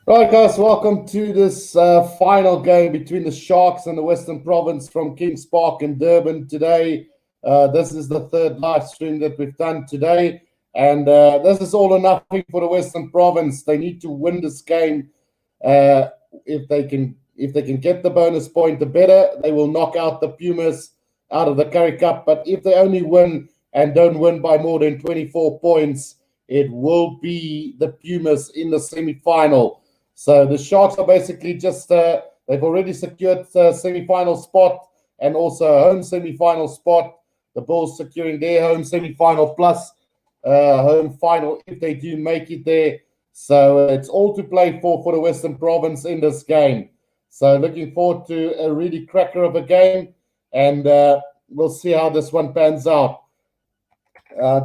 Right, guys, welcome to this final game between the Sharks and the Western Province from Kings Park in Durban today. This is the third live stream that we've done today, and this is all or nothing for the Western Province. They need to win this game. Uh, if they can get the bonus point, the better. They will knock out the Pumas out of the Currie Cup. But if they only win and don't win by more than 24 points, it will be the Pumas in the semi-final. So the Sharks are basically just they've already secured a semi-final spot and also a home semi-final spot. The Bulls securing their home semi-final plus home final if they do make it there. So it's all to play for the Western Province in this game. So looking forward to a really cracker of a game, and we'll see how this one pans out.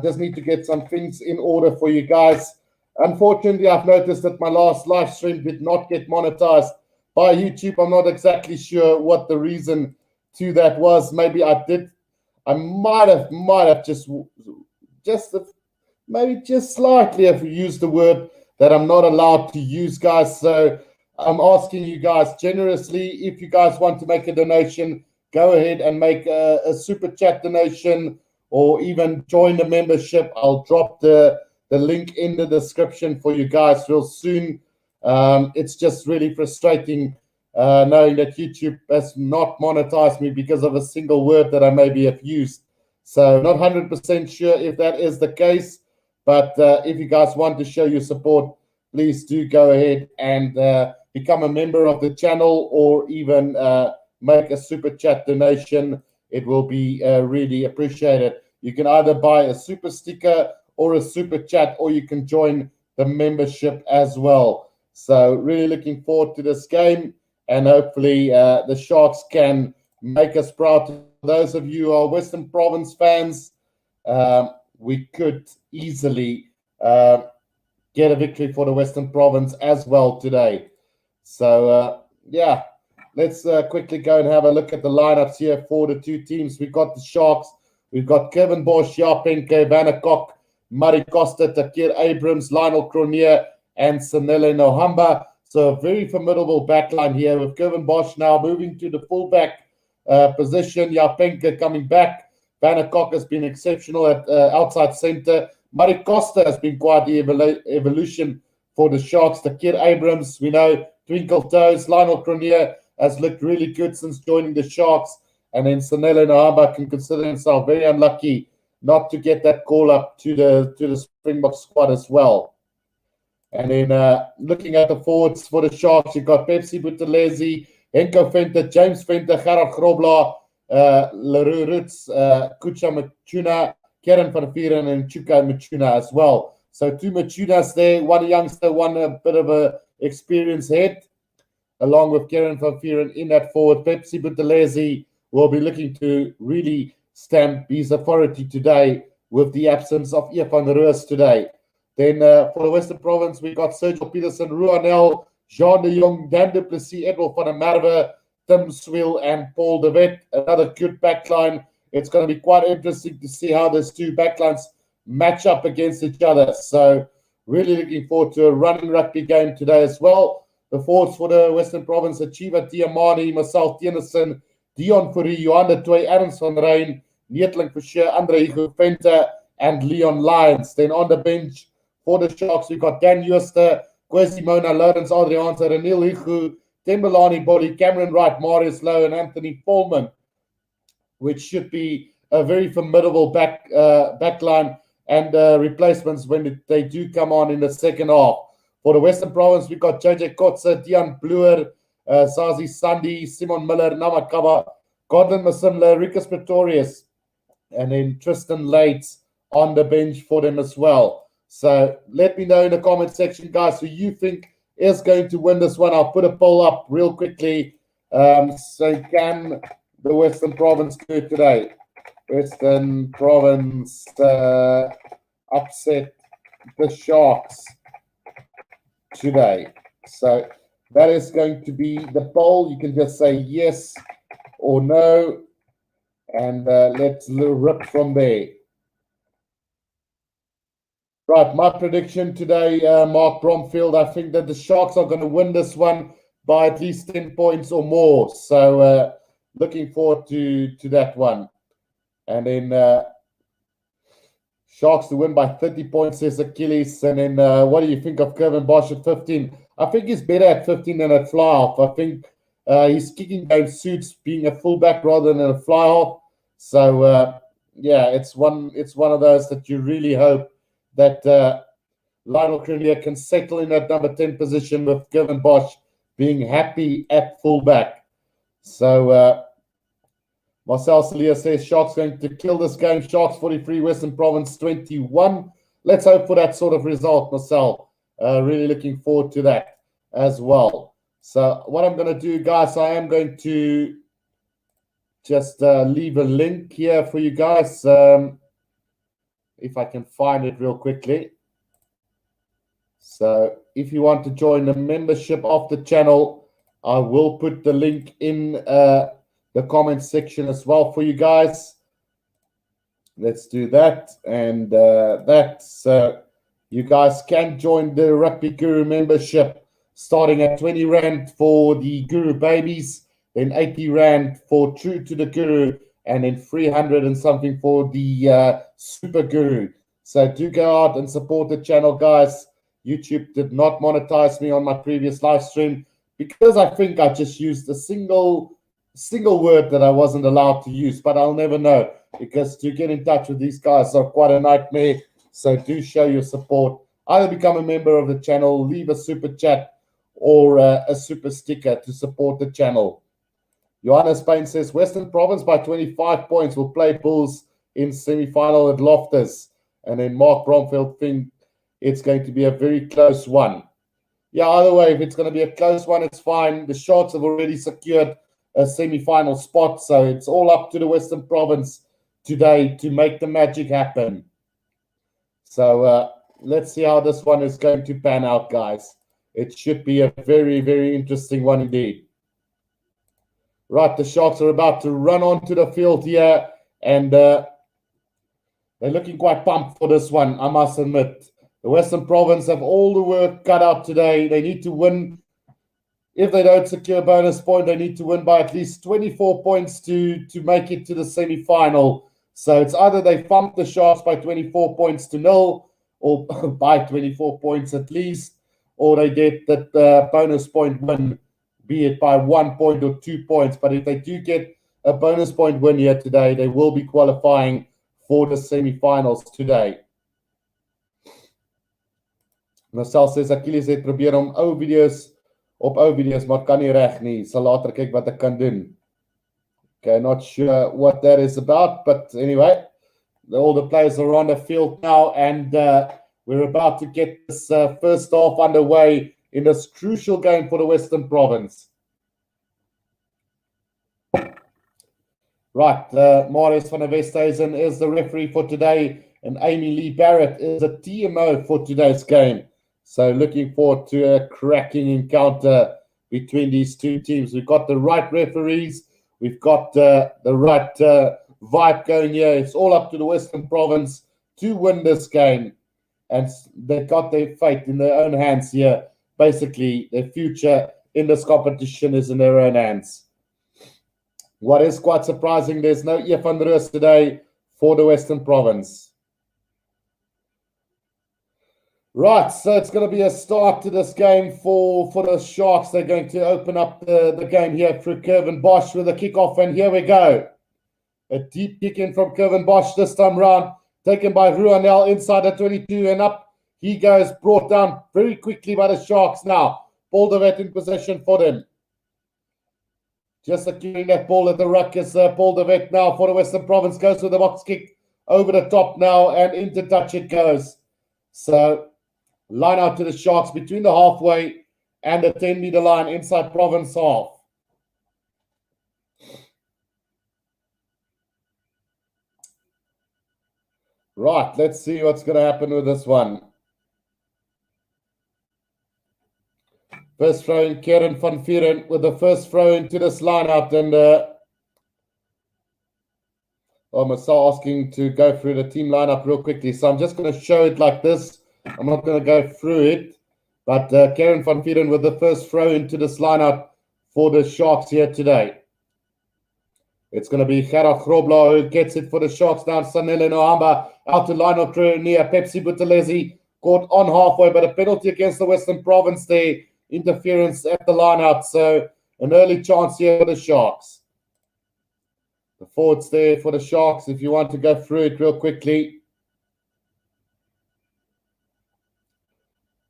Just need to get some things in order for you guys. Unfortunately, I've noticed that my last live stream did not get monetized by YouTube. I'm not exactly sure what the reason to that was. Maybe I might have just maybe just slightly have used the word that I'm not allowed to use, guys. So I'm asking you guys generously, if you guys want to make a donation, go ahead and make a super chat donation or even join the membership. I'll drop the link in the description for you guys real soon. It's just really frustrating knowing that YouTube has not monetized me because of a single word that I maybe have used. So not 100% sure if that is the case, but if you guys want to show your support, please do go ahead and become a member of the channel or even make a super chat donation. It will be really appreciated. You can either buy a super sticker or a super chat, or you can join the membership as well. So really looking forward to this game, and hopefully the Sharks can make us proud. To those of you who are Western Province fans, we could easily get a victory for the Western Province as well today. So yeah, let's quickly go and have a look at the lineups here for the two teams. We've got the Sharks. We've got Kevin Bosch, Japenke, Vanna Kok, Murray Costa, Takir Abrams, Lionel Cronje, and Sanele Nohamba. So a very formidable backline here with Kevin Bosch now moving to the fullback position. Japenke coming back. Vanna Kok has been exceptional at outside center. Murray Costa has been quite the evolution for the Sharks. Takir Abrams, we know, twinkle toes. Lionel Cronje has looked really good since joining the Sharks. And then Sanele Nohamba can consider himself very unlucky not to get that call up to the Springbok squad as well. And then looking at the forwards for the Sharks, you've got Pepsi Buthelezi, Henko Venter, James Venter, Gerard Grobler, Leroux Roots, Kucha Machuna, Karen van Vieren, and Chuka Machuna as well. So two Machunas there, one youngster, one a bit of a experienced head, along with Karen van Vieren in that forward. Pepsi Buthelezi will be looking to really stamp his authority today with the absence of Ian van Roos today. Then for the Western Province, we got Sergio Peterson, Ruanel, Jean de Jong, Dan du Plessis, Edward van der Merwe, Tim Swill, and Paul de Wet. Another good backline. It's going to be quite interesting to see how those two backlines match up against each other. So really looking forward to a running rugby game today as well. The forwards for the Western Province, Achieva Tiamani, Marcel Tennyson, Dion Fourie, Johan de Toy, Ernst van Rijn, Neetling Fischer, Andre Hugo Venter, and Leon Lyons. Then on the bench for the Sharks, we've got Dan Jooste, Kwesi Mona, Lawrence Adriaanse, Renil Hugo, Tembelani Body, Cameron Wright, Marius Lowe, and Anthony Pullman, which should be a very formidable backline and replacements when they do come on in the second half. For the Western Province, we've got JJ Kotze, Dian Bloer, Sazi Sandi, Simon Miller, Namakava, Gordon Masimla, Rikus Pretorius, and then Tristan Lates on the bench for them as well. So let me know in the comment section, guys, who you think is going to win this one. I'll put a poll up real quickly. So can the Western Province do it today? Western Province upset the Sharks today. So that is going to be the poll. You can just say yes or no, and let's rip from there. Right, my prediction today, Mark Bromfield, I think that the Sharks are going to win this one by at least 10 points or more. So looking forward to that one. And then Sharks to win by 30 points, says Achilles. And then what do you think of Kevin Bosch at 15? I think he's better at 15 than at fly-half. I think his kicking game suits being a fullback rather than a fly-half. So, yeah, it's one of those that you really hope that Lionel Currie can settle in that number 10 position with Kevin Bosch being happy at fullback. So Marcel Celia says Sharks going to kill this game. Sharks 43, Western Province 21. Let's hope for that sort of result, Marcel. Really looking forward to that as well. So what I'm going to do, guys, I am going to just leave a link here for you guys. If I can find it real quickly. So if you want to join the membership of the channel, I will put the link in the comment section as well for you guys. Let's do that. And you guys can join the Rugby Guru membership starting at 20 Rand for the Guru babies, then 80 Rand for True to the Guru, and then 300 and something for the Super Guru. So do go out and support the channel, guys. YouTube did not monetize me on my previous live stream because I think I just used a single word that I wasn't allowed to use, but I'll never know because to get in touch with these guys are quite a nightmare. So do show your support. Either become a member of the channel, leave a super chat or a super sticker to support the channel. Johannes Payne says Western Province by 25 points will play Bulls in semi-final at Loftus. And then Mark Bromfield think it's going to be a very close one. Yeah, either way, if it's going to be a close one, it's fine. The Sharks have already secured a semi-final spot, so it's all up to the Western Province today to make the magic happen. So let's see how this one is going to pan out, guys. It should be a very, very interesting one indeed. Right, the Sharks are about to run onto the field here, and they're looking quite pumped for this one, I must admit. The Western Province have all the work cut out today. They need to win. If they don't secure a bonus point, they need to win by at least 24 points to make it to the semi-final. So it's either they thump the Sharks by 24 points to 0 or by 24 points at least, or they get that bonus point win, be it by 1 point or 2 points. But if they do get a bonus point win here today, they will be qualifying for the semi-finals today. Marcel says Achilles het probeer om ou video's, maar kan nie reg nie. Sal later kyk wat ek kan doen. Okay, not sure what that is about, but anyway, all the players are on the field now, and we're about to get this first half underway in this crucial game for the Western Province. Right, Marius van der Westhuizen is the referee for today, and Amy Lee Barrett is a TMO for today's game. So looking forward to a cracking encounter between these two teams. We've got the right referees. We've got the right vibe going here. It's all up to the Western Province to win this game. And they've got their fate in their own hands here. Basically, their future in this competition is in their own hands. What is quite surprising, there's no Eve van Roos today for the Western Province. Right, so it's going to be a start to this game for the Sharks. They're going to open up the game here through Kevin Bosch with a kickoff, and here we go. A deep kick in from Kevin Bosch this time round, taken by Ruanel inside the 22 and up. He goes, brought down very quickly by the Sharks now. Paul de Wet in possession for them. Just securing that ball at the ruck is Paul de Wet now for the Western Province. Goes with the box kick over the top now, and into touch it goes. So line out to the Sharks between the halfway and the 10-meter line inside Province half. Right, let's see what's going to happen with this one. First throw in, Kieran van Vieren with the first throw into this line out, and I'm asking to go through the team lineup real quickly. So I'm just going to show it like this I'm not going to go through it, but Karen van Vieren with the first throw into this lineup for the Sharks here today. It's going to be Gerard Grobler who gets it for the Sharks now. Sanele Nohamba out to line of near Pepsi Buthelezi, caught on halfway, but a penalty against the Western Province there. Interference at the line-out, so an early chance here for the Sharks. The forwards there for the Sharks, if you want to go through it real quickly.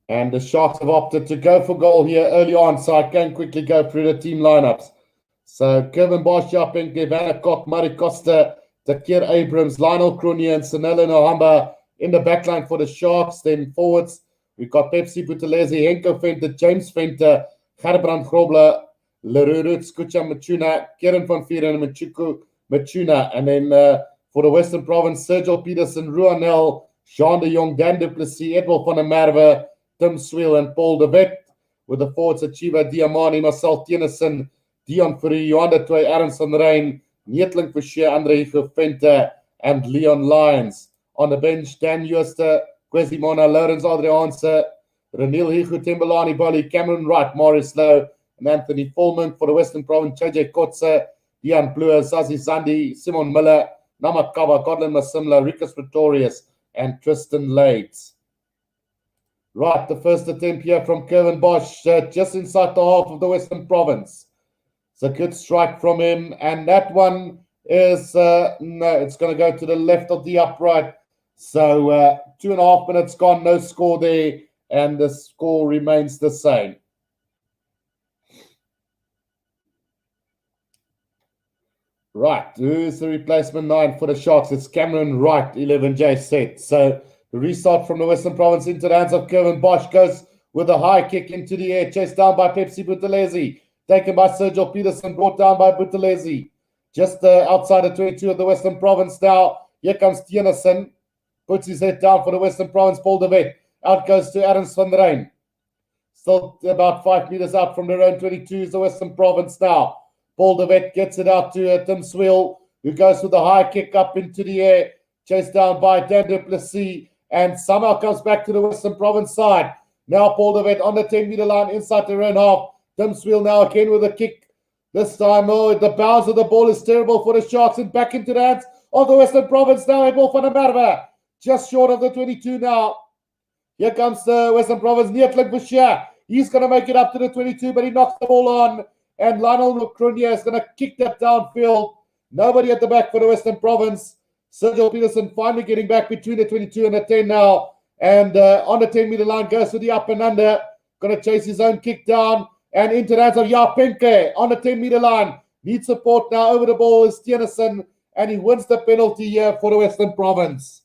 And the Sharks have opted to go for goal here early on, so I can quickly go through the team lineups. So Kevin Bosch, Japink, Ivana Kok, Mari Costa, Takir Abrams, Lionel Cronje, and Sanele Nohamba in the backline for the Sharks. Then forwards, we've got Pepsi Buthelezi, Henko Venter, James Venter, Gerbrand Grobler, Leruru Skucha Machuna, Karen van Vieren, and Machuku Machuna. And then for the Western Province, Sergio Peterson, Ruanel, Jean de Jong, Dan du Plessis, Edward van der Merwe, Tim Swiel, and Paul de Wet. With the forwards, Achiva Diamani, Marcel Tennyson, Dion Fourie, Johan de Toey, Ernst van Rijn, Neetling Forshare, Andre Hugo Venter, and Leon Lyons. On the bench, Dan Jooste, Kwesi-Mona, Lawrence Adriaanse, Reniel Higu, Tembelani Bali, Cameron Wright, Maurice Lowe, and Anthony Fulman. For the Western Province, JJ Kotze, Dian Pleur, Sazi Zandi, Simon Miller, Namakava, Godlin Masimla, Rikus Pretorius, and Tristan Lades. Right, the first attempt here from Kevin Bosch, just inside the half of the Western Province. It's a good strike from him, and that one is, no, it's going to go to the left of the upright. So 2.5 minutes gone, no score there, and the score remains the same. Right, who's the replacement 9 for the Sharks? It's Cameron Wright, 11J set. So the restart from the Western Province into the hands of Kevin Bosch goes with a high kick into the air, chased down by Pepsi Buthelezi, taken by Sergio Peterson, brought down by Buthelezi. Just outside the 22 of the Western Province now. Here comes Tennyson, puts his head down for the Western Province, Paul de Wet. Out goes to Ernst van Rijn. Still about 5 meters out from their own 22 is the Western Province now. Paul de Wet gets it out to Tim Swiel, who goes with a high kick up into the air, chased down by Dan du Plessis, and somehow comes back to the Western Province side. Now Paul de Wet on the 10-meter line inside their own half. Tim Swiel now again with a kick. This time, the bounce of the ball is terrible for the Sharks, and back into the hands of the Western Province now. Edward van der Merwe, just short of the 22 now. Here comes the Western Province, Neetling Forshare. He's going to make it up to the 22, but he knocks the ball on. And Lionel Cronje is going to kick that downfield. Nobody at the back for the Western Province. Sergio Peterson finally getting back between the 22 and the 10 now. And on the 10-meter line goes to the up and under. Going to chase his own kick down. And into the hands of Japink on the 10-meter line. Needs support now over the ball is Tennyson. And he wins the penalty here for the Western Province.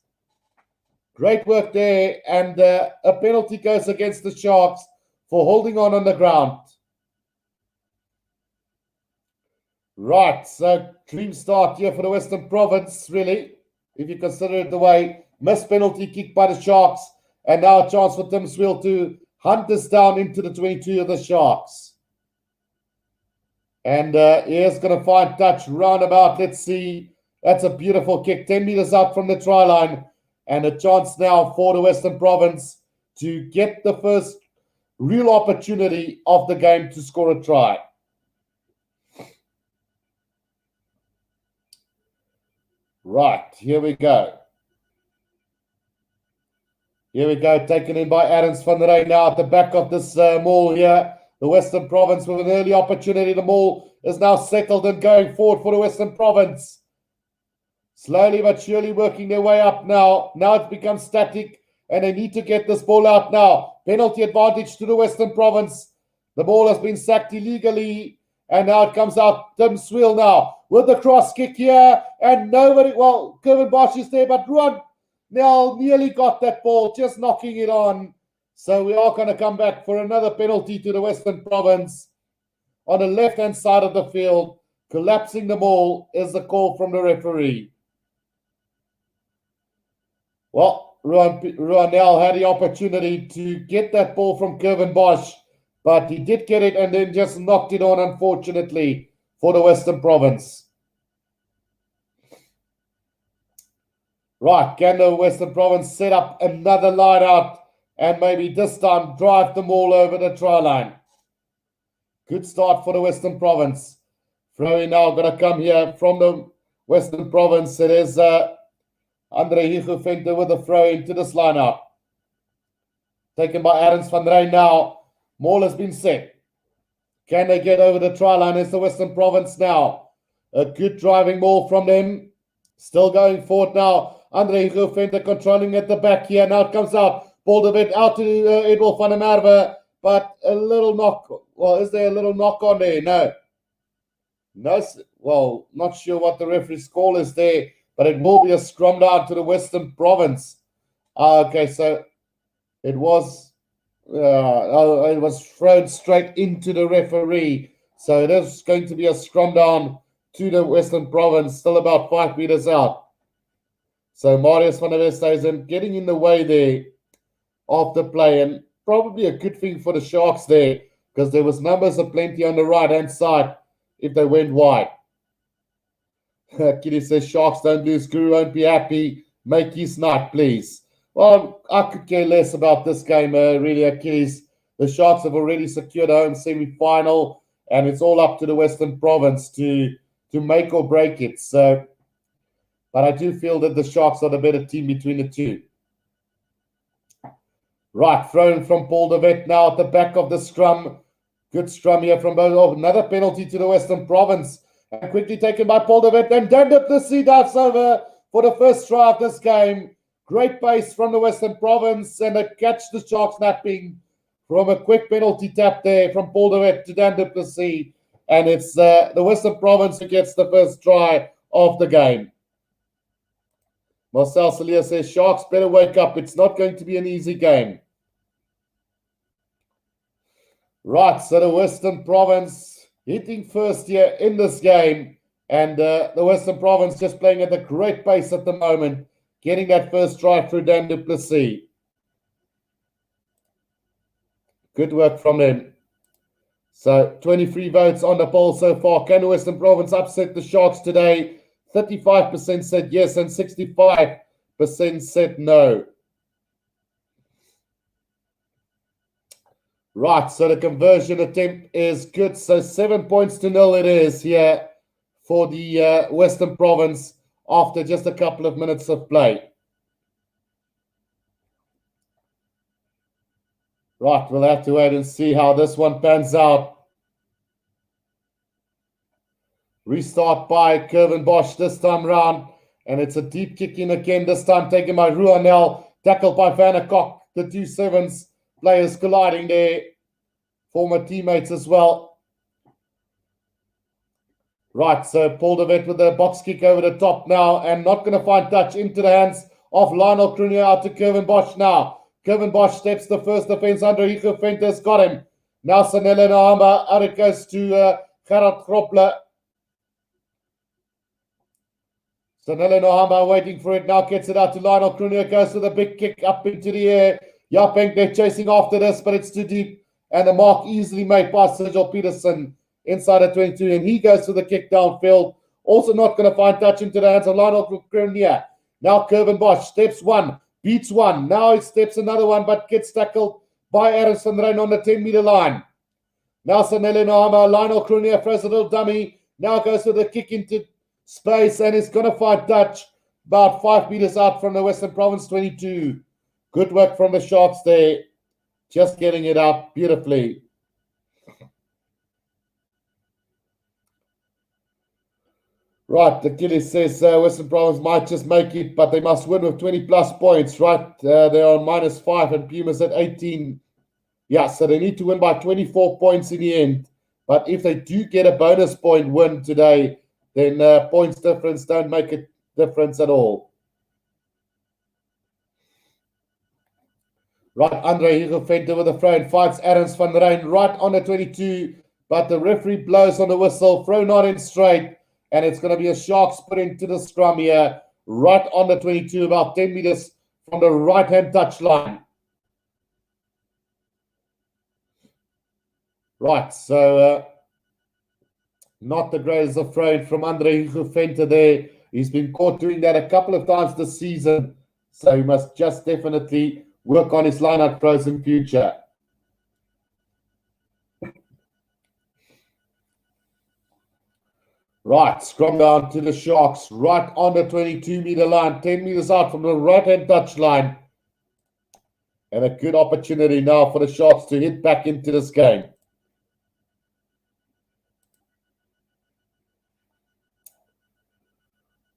Great work there. And a penalty goes against the Sharks for holding on the ground. Right, so clean start here for the Western Province, really, if you consider it the way. Missed penalty kick by the Sharks, and now a chance for Tim Swiel to hunt this down into the 22 of the Sharks. And here's going to find touch roundabout. Let's see. That's a beautiful kick, 10 meters out from the try line, and a chance now for the Western Province to get the first real opportunity of the game to score a try. Right, here we go. Here we go, taken in by Ernst van Rijn now at the back of this maul here. The Western Province with an early opportunity. The maul is now settled and going forward for the Western Province. Slowly but surely working their way up now. Now it's become static and they need to get this ball out now. Penalty advantage to the Western Province. The ball has been sacked illegally. And now it comes out Tim Swiel now with the cross kick here. And nobody, well, Kevin Bosch is there, but Ruan now nearly got that ball, just knocking it on. So we are going to come back for another penalty to the Western Province. On the left-hand side of the field, collapsing the ball is the call from the referee. Well, Ruanel had the opportunity to get that ball from Kevin Bosch, but he did get it and then just knocked it on, unfortunately, for the Western Province. Right, can the Western Province set up another line out and maybe this time drive them all over the try line. Good start for the Western Province. Throwing now going to come here from the Western Province. It is Andre Higuvente with a throw into this lineup. Taken by Adams van Rijn now. Maul has been set. Can they get over the try line? It's the Western Province now. A good driving ball from them. Still going forward now. Andre Higuvente controlling at the back here. Now it comes out. Ball a bit out to Edwin van der Merwe. But a little knock. Well, is there a little knock on there? No. No. Well, not sure what the referee's call is there. But it will be a scrum down to the Western Province. Okay, so it was thrown straight into the referee. So it is going to be a scrum down to the Western Province, still about 5 meters out. So Marius van der Westhuizen getting in the way there of the play, and probably a good thing for the Sharks there, because there was numbers aplenty on the right-hand side if they went wide. Kitty says, Sharks don't lose, Guru won't be happy. Make his night, please. Well, I could care less about this game, really, Achilles. The Sharks have already secured a home semi-final, and it's all up to the Western Province to make or break it. So, but I do feel that the Sharks are the better team between the two. Right, thrown from Paul de Wet now at the back of the scrum. Good scrum here from both. Oh, another penalty to the Western Province. And quickly taken by Paul de Wet. And Dan du Plessis dives over for the first try of this game. Great pace from the Western Province, and a catch the Sharks napping from a quick penalty tap there from Paul de Wet to Dan du Plessis. And it's the Western Province who gets the first try of the game. Marcel Celia says, Sharks better wake up. It's not going to be an easy game. Right, so the Western Province hitting first here in this game. And the Western Province just playing at a great pace at the moment, getting that first try through Dan du Plessis. Good work from them. So 23 votes on the poll so far. Can the Western Province upset the Sharks today? 35% said yes and 65% said no. Right, so the conversion attempt is good. So 7-0 it is here for the Western Province after just a couple of minutes of play. Right, we'll have to wait and see how this one pans out. Restart by Curvin Bosch this time round. And it's a deep kick in again, this time taken by Ruanel. Tackled by Vannecock. The 2-7s players colliding there. Former teammates as well. Right, so Paul de Wet with the box kick over the top now. And not going to find touch into the hands of Lionel Cronje out to Curvin Bosch now. Curvin Bosch steps the first defense under. Higuvente has got him. Now Sanele Nahamba. Out it goes to Gerard Groppler. Sanele Nahamba waiting for it. Now gets it out to Lionel Cronje. Goes to the big kick up into the air. Yapeng, they're chasing after this, but it's too deep. And the mark easily made by Sergio Peterson inside the 22. And he goes to the kick downfield. Also not going to find touch into the hands of Lionel Cronje. Now Curvin Bosch steps one. Beats one. Now he steps another one, but gets tackled by Adams van Rijn on the 10-meter line. Now Sanele Nahamba, Lionel Cronje throws a little dummy. Now goes with a kick into space and is going to find touch about 5 meters out from the Western Province 22. Good work from the Sharks there. Just getting it up beautifully. Right, Achilles says Western Province might just make it, but they must win with 20-plus points, right? They're on -5 and Pumas at 18. Yeah, so they need to win by 24 points in the end. But if they do get a bonus point win today, then points difference don't make a difference at all. Right, Andre Higuvente with a throw and fights Adams van Rijn right on the 22, but the referee blows on the whistle, throw not in straight. And it's going to be a Sharks put into the scrum here, right on the 22, about 10 meters from the right-hand touch line. Right, so not the greatest of throw from Andre Higuvente there. He's been caught doing that a couple of times this season, so he must just definitely work on his line-out pros in future. Right, scrum down to the Sharks, right on the 22-meter line, 10 meters out from the right-hand touch line. And a good opportunity now for the Sharks to hit back into this game.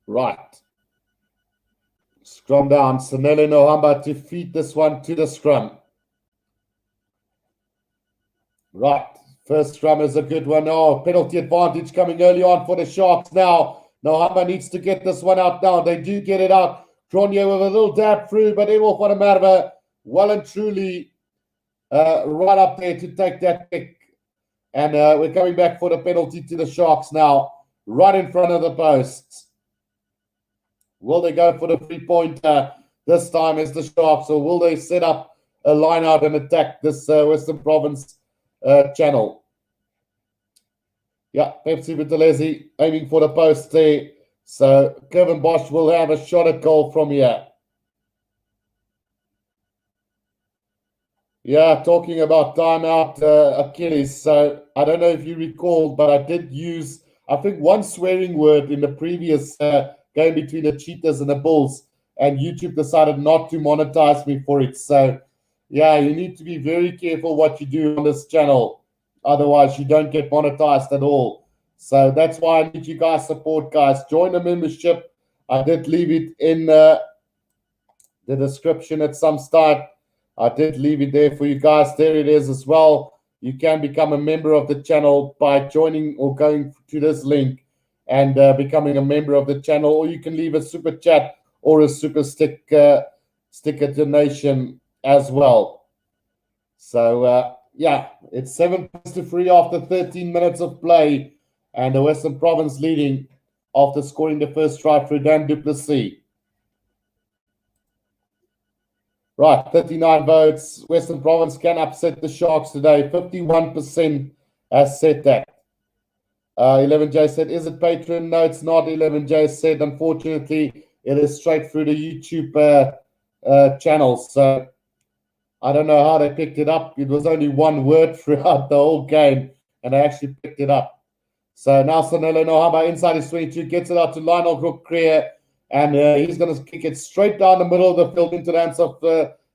Right. Scrum down. Sanele Nohamba to feed this one to the scrum. Right. First scrum is a good one. Oh, penalty advantage coming early on for the Sharks now. Nohamba needs to get this one out now. They do get it out. Cronje with a little dab through, but Emil van der Merwe well and truly right up there to take that kick. And we're coming back for the penalty to the Sharks now, right in front of the posts. Will they go for the three-pointer this time as the Sharks, or will they set up a line-out and attack this Western Province channel? Yeah, Pepsi Vitellesi aiming for the post there. So Kevin Bosch will have a shot at goal from here. Yeah, talking about timeout, Achilles. So I don't know if you recall, but I did use, I think, one swearing word in the previous game between the Cheetahs and the Bulls, and YouTube decided not to monetize me for it. So yeah, you need to be very careful what you do on this channel. Otherwise, you don't get monetized at all. So that's why I need you guys' support, guys. Join the membership. I did leave it in the description at some start. I did leave it there for you guys. There it is as well. You can become a member of the channel by joining or going to this link and becoming a member of the channel. Or you can leave a super chat or a super sticker donation as well. So, yeah, it's 7-3 after 13 minutes of play. And the Western Province leading after scoring the first try through Dan du Plessis. Right, 39 votes. Western Province can upset the Sharks today. 51% has said that. 11J said, is it Patreon? No, it's not. 11J said, unfortunately, it is straight through the YouTube channel. So I don't know how they picked it up. It was only one word throughout the whole game, and they actually picked it up. So now Sanele Nohamba inside his 22 gets it out to Lionel Crook-Creer. And he's going to kick it straight down the middle of the field into the hands of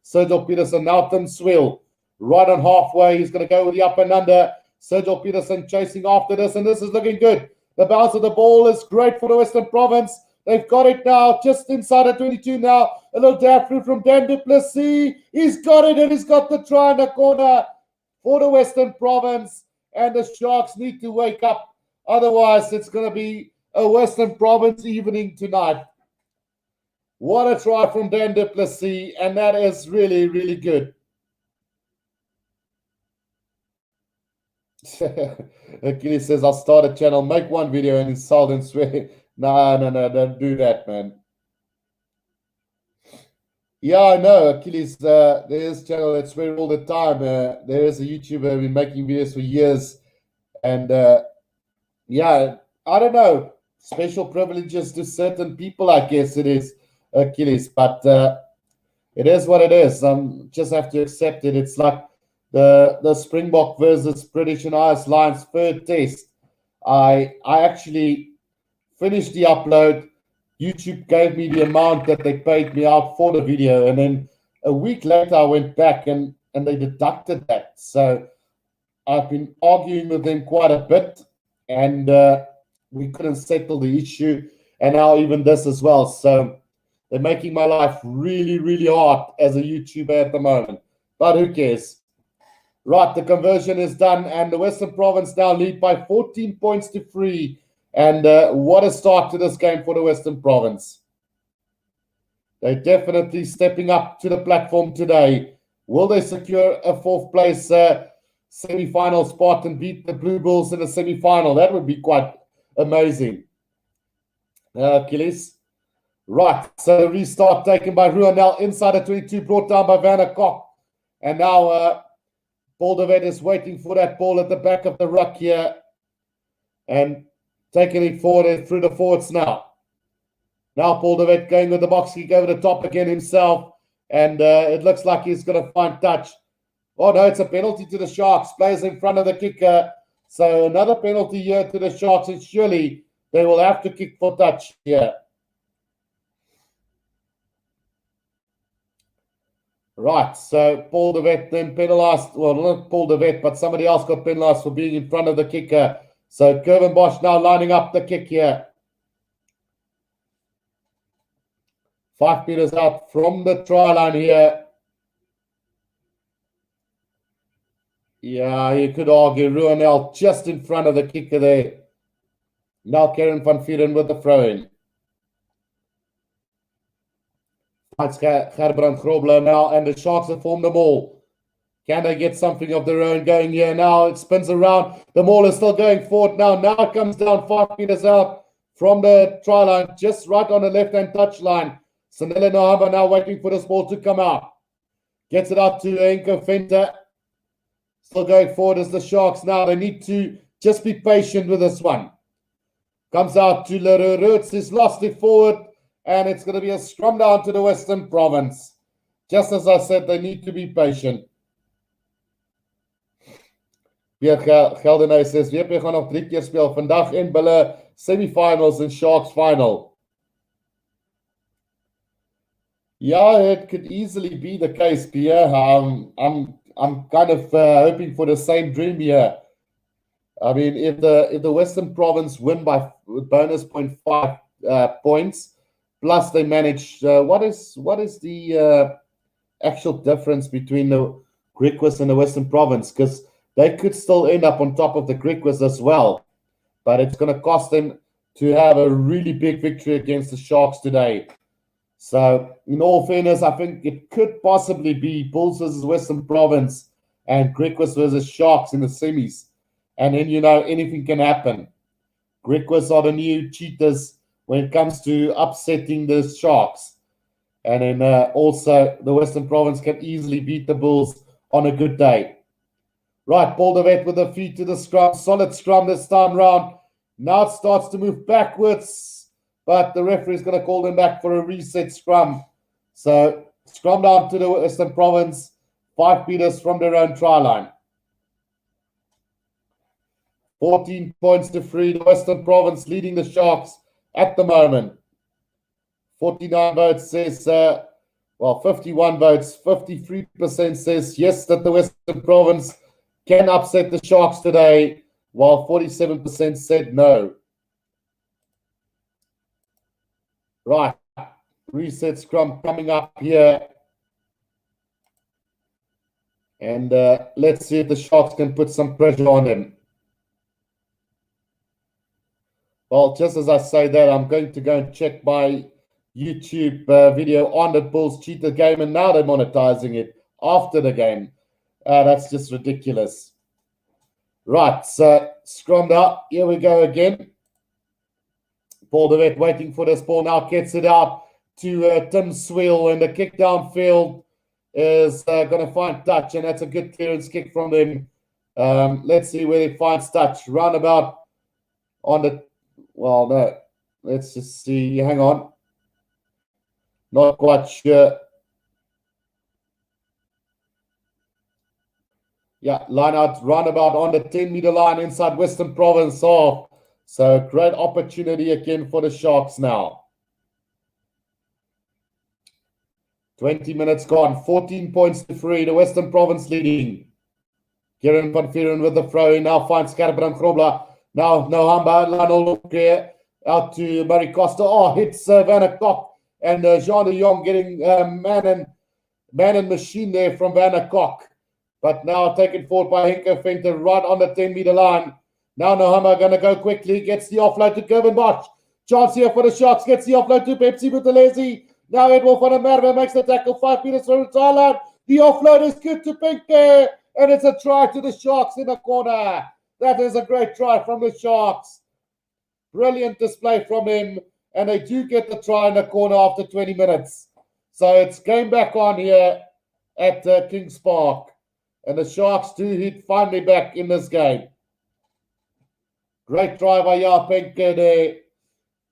Sergio Peterson. Now Tim Swill, right on halfway. He's going to go with the up and under. Sergio Peterson chasing after this, and this is looking good. The bounce of the ball is great for the Western Province. They've got it now, just inside the 22 now. A little dab through from Dan du Plessis. He's got it, and he's got the try in the corner for the Western Province. And the Sharks need to wake up. Otherwise, it's going to be a Western Province evening tonight. What a try from Dan du Plessis, and that is really, really good. Achilles says, I'll start a channel, make one video and insult and swear. No, don't do that, man. Yeah, I know, Achilles. There is a channel that swear all the time. There is a YouTuber been making videos for years. And, yeah, I don't know. Special privileges to certain people, I guess it is. Achilles, but it is what it is. Just have to accept it. It's like the Springbok versus British and Irish Lions third test. I actually finished the upload. YouTube gave me the amount that they paid me out for the video, and then a week later I went back and they deducted that. So I've been arguing with them quite a bit, and we couldn't settle the issue, and now even this as well. So they're making my life really, really hard as a YouTuber at the moment. But who cares? Right, the conversion is done, and the Western Province now lead by 14 points to 3. And what a start to this game for the Western Province. They're definitely stepping up to the platform today. Will they secure a fourth place semi-final spot and beat the Blue Bulls in the semi-final? That would be quite amazing. Achilles. Right, so restart taken by Ruanel inside the 22, brought down by Van der Kok. And now Paul de Wet is waiting for that ball at the back of the ruck here. And taking it forward and through the forwards now. Now Paul de Wet going with the box kick over the top again himself. and it looks like he's going to find touch. Oh, no, it's a penalty to the Sharks. Players in front of the kicker. So another penalty here to the Sharks, and surely they will have to kick for touch here. Right, so Paul de Wet then penalised. Well, not Paul de Wet, but somebody else got penalised for being in front of the kicker. So Currie Bosch now lining up the kick here. 5 meters out from the try line here. Yeah, you could argue Ruanel just in front of the kicker there. Now Karen van Vuren with the throw-in. Fights Gerbrand Grobler now, and the Sharks have formed the maul. Can they get something of their own going here? Now it spins around. The maul is still going forward now. Now it comes down 5 meters out from the try line, just right on the left-hand touch line. Sanele Nohamba now waiting for this ball to come out. Gets it out to Henko Venter. Still going forward as the Sharks now. They need to just be patient with this one. Comes out to Leroux Roots. He's lost it forward. And it's going to be a scrum down to the Western Province. Just as I said, they need to be patient. Pierre Geldenhuis says, WP gaan nog 3 keer speel. Vandag in Bulle semifinals and Sharks final. Yeah, it could easily be the case, Pierre. I'm kind of hoping for the same dream here. I mean, if the Western Province win by bonus 0.5 points, plus they manage, what is the actual difference between the Griquas and the Western Province? Because they could still end up on top of the Griquas as well, but it's going to cost them to have a really big victory against the Sharks today. So, in all fairness, I think it could possibly be Bulls versus Western Province and Griquas versus Sharks in the semis. And then, anything can happen. Griquas are the new cheaters when it comes to upsetting the Sharks. And then also, the Western Province can easily beat the Bulls on a good day. Right, Paul de Wet with the feet to the scrum. Solid scrum this time round. Now it starts to move backwards. But the referee is going to call them back for a reset scrum. So, scrum down to the Western Province, 5 meters from their own try line. 14 points to 3. The Western Province leading the Sharks at the moment. 49 votes says, 51 votes, 53% says yes, that the Western Province can upset the Sharks today, while 47% said no. Right, reset scrum coming up here. And let's see if the Sharks can put some pressure on them. Well, just as I say that, I'm going to go and check my YouTube video on the Bulls cheat the game, and now they're monetizing it after the game. That's just ridiculous. Right, so scrummed up. Here we go again. Paul de Wet waiting for this ball now, gets it out to Tim Sweel, and the kick downfield is going to find touch, and that's a good clearance kick from them. Let's see where he finds touch. Roundabout on the, well, no, let's just see. Hang on. Not quite sure. Yeah, line out, roundabout on the 10-meter line inside Western Province off. So great opportunity again for the Sharks now. 20 minutes gone, 14 points to 3. The Western Province leading. Kieran van Vuren with the throw. Now finds Gerbrand Grobler. Now Nohamba, Lionel clear out to Murray Costa. Oh, hits Van Kok, and Jean de Jong getting man and machine there from Van Kok. But now taken forward by Henko Venter right on the 10-meter line. Now Nohamba going to go quickly. Gets the offload to Currie Bosch. Chance here for the Sharks. Gets the offload to Pepsi Buthelezi. Now Edward van der Merwe makes the tackle 5 meters from the try line. The offload is good to Pinker. And it's a try to the Sharks in the corner. That is a great try from the Sharks. Brilliant display from him. And they do get the try in the corner after 20 minutes. So it's game back on here at Kings Park. And the Sharks do hit finally back in this game. Great try by Pinker there.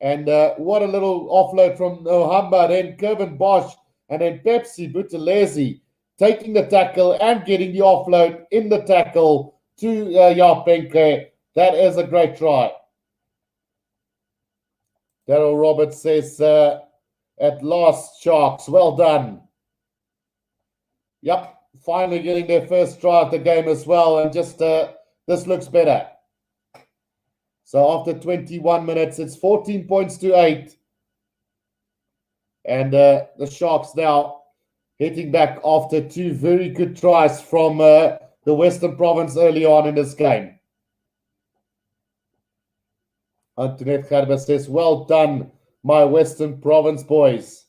And what a little offload from Nohamba. Then Currie Bosch And then Pepsi Buthelezi taking the tackle and getting the offload in the tackle to Yapenke. That is a great try. Daryl Roberts says, at last, Sharks, well done. Yep, finally getting their first try of the game as well. And just this looks better. So after 21 minutes, it's 14 points to 8. And the Sharks now hitting back after 2 very good tries from the Western Province early on in this game. Antoinette Gerber says, well done, my Western Province boys.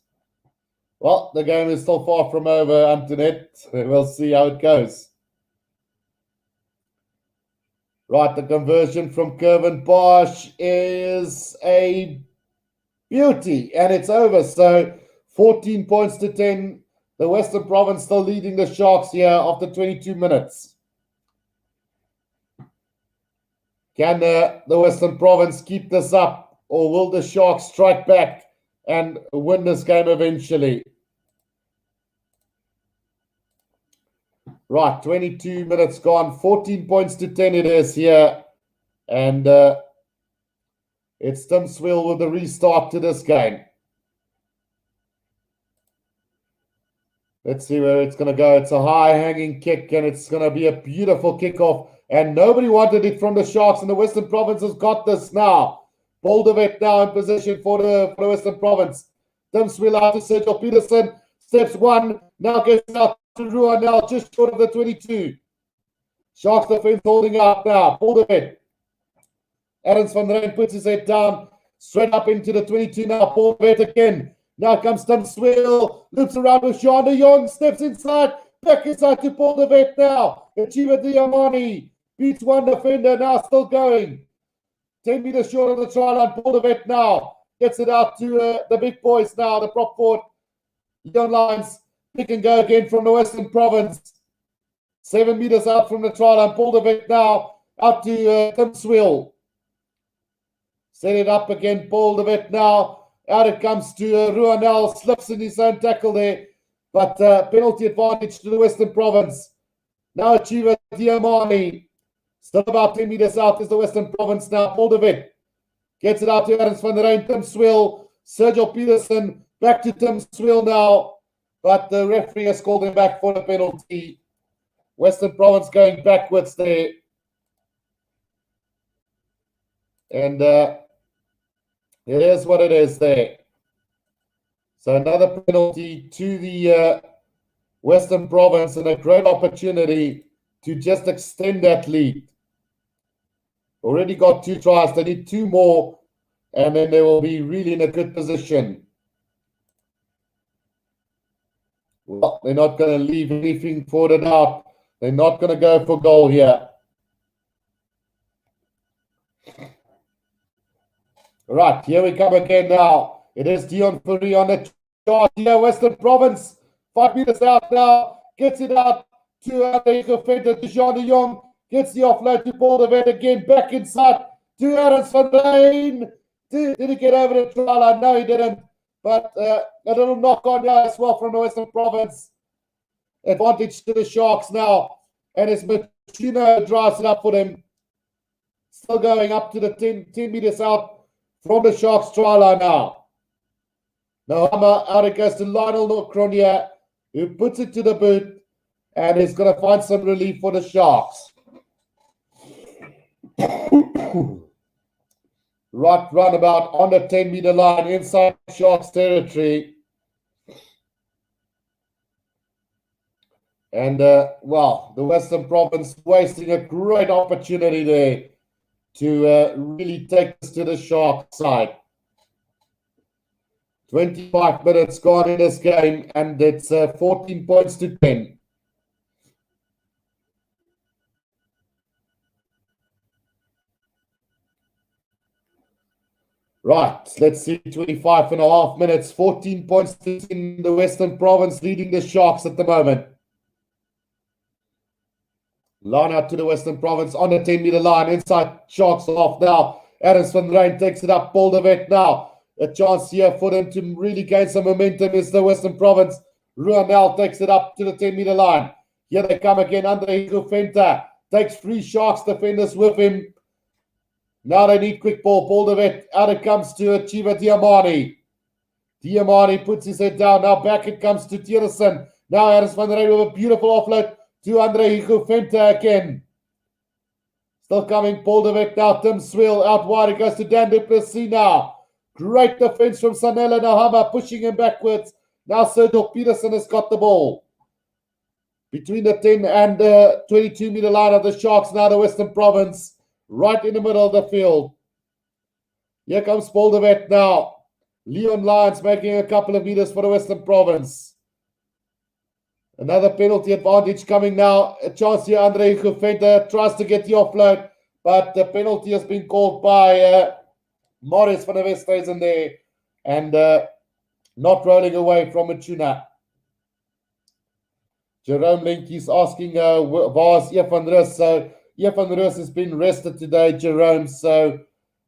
Well, the game is still far from over, Antoinette. We'll see how it goes. Right, the conversion from Kervin Bosch is a beauty, and it's over. So 14 points to 10. The Western Province still leading the Sharks here after 22 minutes. Can the Western Province keep this up, or will the Sharks strike back and win this game eventually? Right, 22 minutes gone, 14 points to 10 it is here. And it's Tim Swill with the restart to this game. Let's see where it's going to go. It's a high-hanging kick, and it's going to be a beautiful kickoff. And nobody wanted it from the Sharks, and the Western Province has got this now. Boldevet now in position for the Western Province. Tim Swill out to Sergio Peterson. Steps one, now gets out to Ruan now, just short of the 22. Sharks defense holding up now. Boldevet. Adams van der Rijn puts his head down, straight up into the 22 now. Boldevet again. Now comes Tim Swill, loops around with Jean de Jong, steps inside, back inside to Paul de Vet now. Achieva Diamani beats one defender, now still going. 10 meters short of the try line. Paul de Vet now gets it out to the big boys now, the prop forward. Leon Lyons, pick and go again from the Western Province. 7 meters out from the try line. Paul de Vet now out to Tim Swill. Set it up again, Paul de Vet now. Out it comes to Ruanel, slips in his own tackle there, but penalty advantage to the Western Province. Now Achieva Diamani, still about 10 meters out is the Western Province now. Paul de Vet gets it out to Adams van der Rijn, Tim Swill, Sergio Peterson, back to Tim Swill now, but the referee has called him back for the penalty. Western Province going backwards there. And it is what it is there. So another penalty to the Western Province, and a great opportunity to just extend that lead. Already got 2 tries. They need 2 more, and then they will be really in a good position. Well, they're not going to leave anything for the doubt. They're not going to go for goal here. Right, here we come again now. It is Dion Fourie on the chart here. Western Province, 5 meters out now. Gets it out to the defender, to Jean de Jong. Gets the offload to Paul de Vet again. Back inside to Adams van der Rijn. Did he get over the try line? No, he didn't. But a little knock on now as well from the Western Province. Advantage to the Sharks now. And it's Machino drives it up for them. Still going up to the 10 meters out from the Sharks try line now. Now out it goes to Lionel Cronia, who puts it to the boot and is going to find some relief for the Sharks. Right roundabout on the 10-meter line inside Sharks territory. And, well, the Western Province wasting a great opportunity there to really take this to the Shark side. 25 minutes gone in this game, and it's 14 points to 10. Right, let's see, 25 and a half minutes, 14 points to 10, the Western Province leading the Sharks at the moment. Line out to the Western Province on the 10-meter line. Inside Sharks off now. Adams van der Rijn takes it up. Paul de Vet now. A chance here for them to really gain some momentum is the Western Province. Ruanel takes it up to the 10-meter line. Here they come again. Andre Higofenta takes 3 Sharks defenders with him. Now they need quick ball. Paul de Wet, out it comes to Chiva Diamani. Diamani puts his head down. Now back it comes to Tiersen. Now Harris van Rijn with a beautiful offload to Andre Higofenta again. Still coming, Paul de Wet now. Tim Swill out wide. It goes to Dan du Plessis now. Great defense from Sanela Nahama, pushing him backwards. Now Sergio Peterson has got the ball. Between the 10 and 22-meter line of the Sharks, now the Western Province, right in the middle of the field. Here comes Paul de Wet now. Leon Lyons making a couple of meters for the Western Province. Another penalty advantage coming now. A chance here, Andre Higofenta tries to get the offload, but the penalty has been called by Morris van der Westhuizen there, and not rolling away from Machuna. Jerome Link is asking, was Evan Rus? So Evan Rus has been rested today, Jerome. So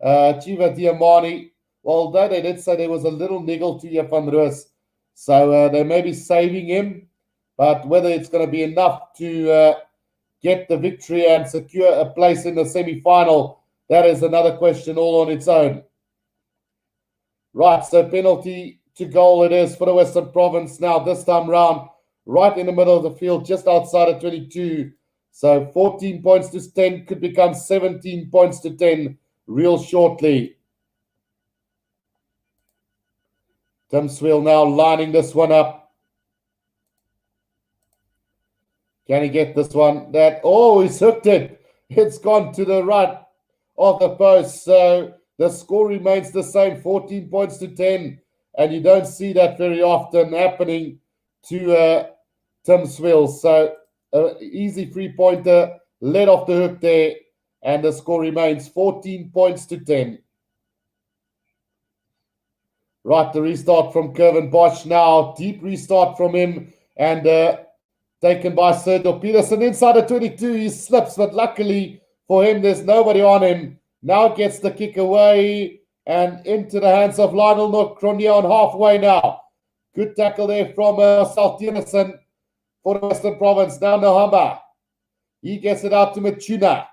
Chiva Diamani, although they did say there was a little niggle to Evan Rus, so they may be saving him, but whether it's going to be enough to get the victory and secure a place in the semi-final, that is another question all on its own. Right, so penalty to goal it is for the Western Province now, this time round, right in the middle of the field, just outside of 22. So 14 points to 10 could become 17 points to 10 real shortly. Tim Swill now lining this one up. Can he get this one? He's hooked it. It's gone to the right of the post. So the score remains the same, 14 points to 10. And you don't see that very often happening to Tim Swill. So easy 3-pointer, let off the hook there. And the score remains 14 points to 10. Right, the restart from Kevin Bosch now. Deep restart from him. And taken by Sergio Peterson inside the 22. He slips, but luckily for him, there's nobody on him. Now gets the kick away and into the hands of Lionel Cronje on halfway now. Good tackle there from South Denison for the Western Province. Now Nohamba. He gets it out to Machuna.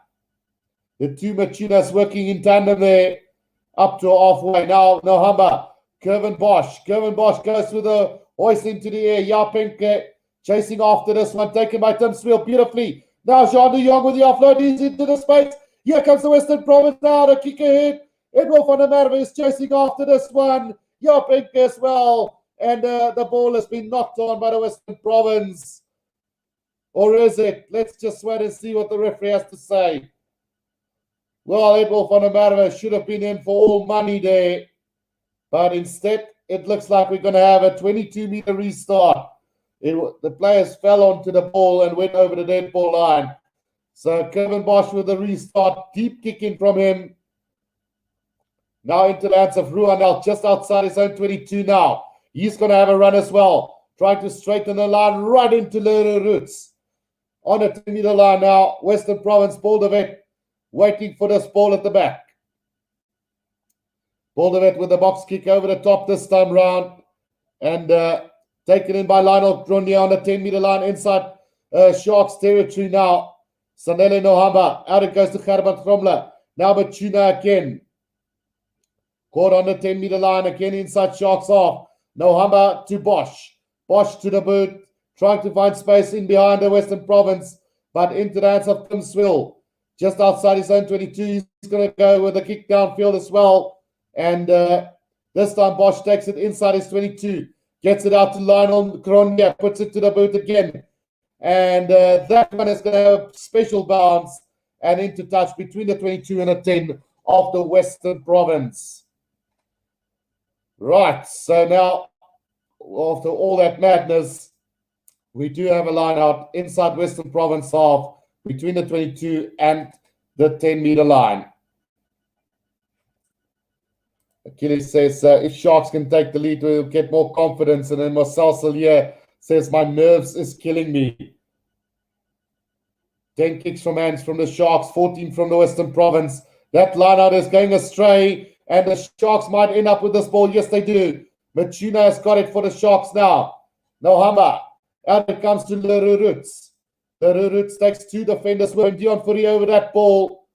The two Machunas working in tandem there up to halfway. Now Nohamba. Kevin Bosch. Kevin Bosch goes with a hoist into the air. Yapink chasing after this one. Taken by Tim Swill beautifully. Now Jean de Jong with the offload. He's into the space. Here comes the Western Province now. The kick ahead. Edward van der Merwe is chasing after this one. Yapink as well. And the ball has been knocked on by the Western Province. Or is it? Let's just wait and see what the referee has to say. Well, Edward van der Merwe should have been in for all money there. But instead, it looks like we're going to have a 22-meter restart. The players fell onto the ball and went over the dead ball line. So Kevin Bosch with the restart. Deep kicking from him. Now into the hands of Ruanel, just outside his own 22 now. He's going to have a run as well. Trying to straighten the line right into the roots. On the 10-meter line now, Western Province, Paul de Wet waiting for this ball at the back. Paul de Wet with the box kick over the top this time round. And taken in by Lionel Cronje on the 10-meter line inside Sharks territory now. Sanele Nohamba, out it goes to Gerben Gromle. Now Machuna again. Caught on the 10-meter line again inside Sharks half. Nohamba to Bosch. Bosch to the boot. Trying to find space in behind the Western Province. But into the hands of Tim Swill. Just outside his own 22. He's going to go with a kick downfield as well. And this time Bosch takes it inside his 22. Gets it out to Lionel Cronje. Puts it to the boot again. And that one is going to have a special bounce and into touch between the 22 and the 10 of the Western Province. Right, so now, after all that madness, we do have a line out inside Western Province half between the 22 and the 10-meter line. Achilles says, if Sharks can take the lead, we'll get more confidence. And then Marcel Salier says, my nerves is killing me. 10 kicks from hands from the Sharks, 14 from the Western Province. That line out is going astray, and the Sharks might end up with this ball. Yes, they do. Machuna has got it for the Sharks now. Nohamba. Out it comes to Lerurutz. Lerurutz takes 2 defenders with Dion Fourie over that ball.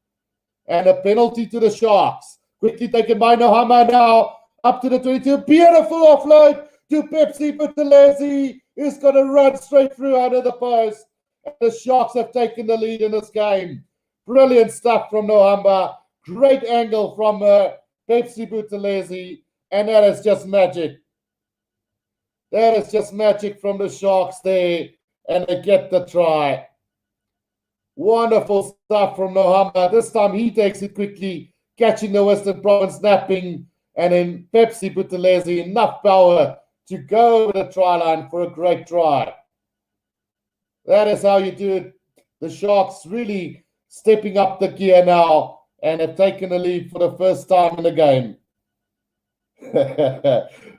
And a penalty to the Sharks. Quickly taken by Nohamba now. Up to the 22. Beautiful offload to Pepsi Buthelezi. Who's going to run straight through under the post. And the Sharks have taken the lead in this game. Brilliant stuff from Nohamba. Great angle from Pepsi Buthelezi. And that is just magic. That is just magic from the Sharks there. And they get the try. Wonderful stuff from Nohamba. This time he takes it quickly, catching the Western Province napping. And then Pepsi Buthelezi enough power to go over the try line for a great try. That is how you do it. The Sharks really stepping up the gear now and have taken the lead for the first time in the game.